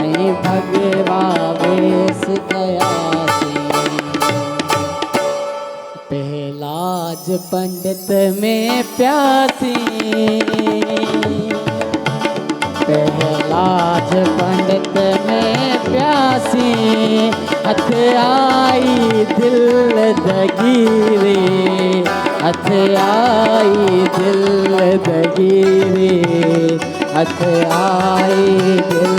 ऐं भगवा वेस कयासी पहलाज पंडित में प्यासी पहलाज पंडित में प्यासी हथ आई दिल दगीरे हथ आई दिल दगीरे हथ आई दिल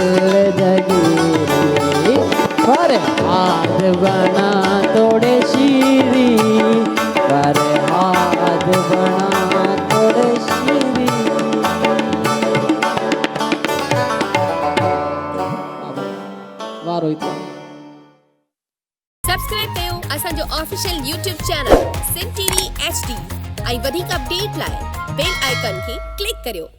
दगीरे पर हाथ बना तोड़े शीरी पर हाथ बना तोड़े शीरी वारो इतना सब्सक्राइब कयो असांजो official YouTube channel Sindh TV HD ऐं वधीक अपडेट लाइ बेल आइकन खे क्लिक करियो।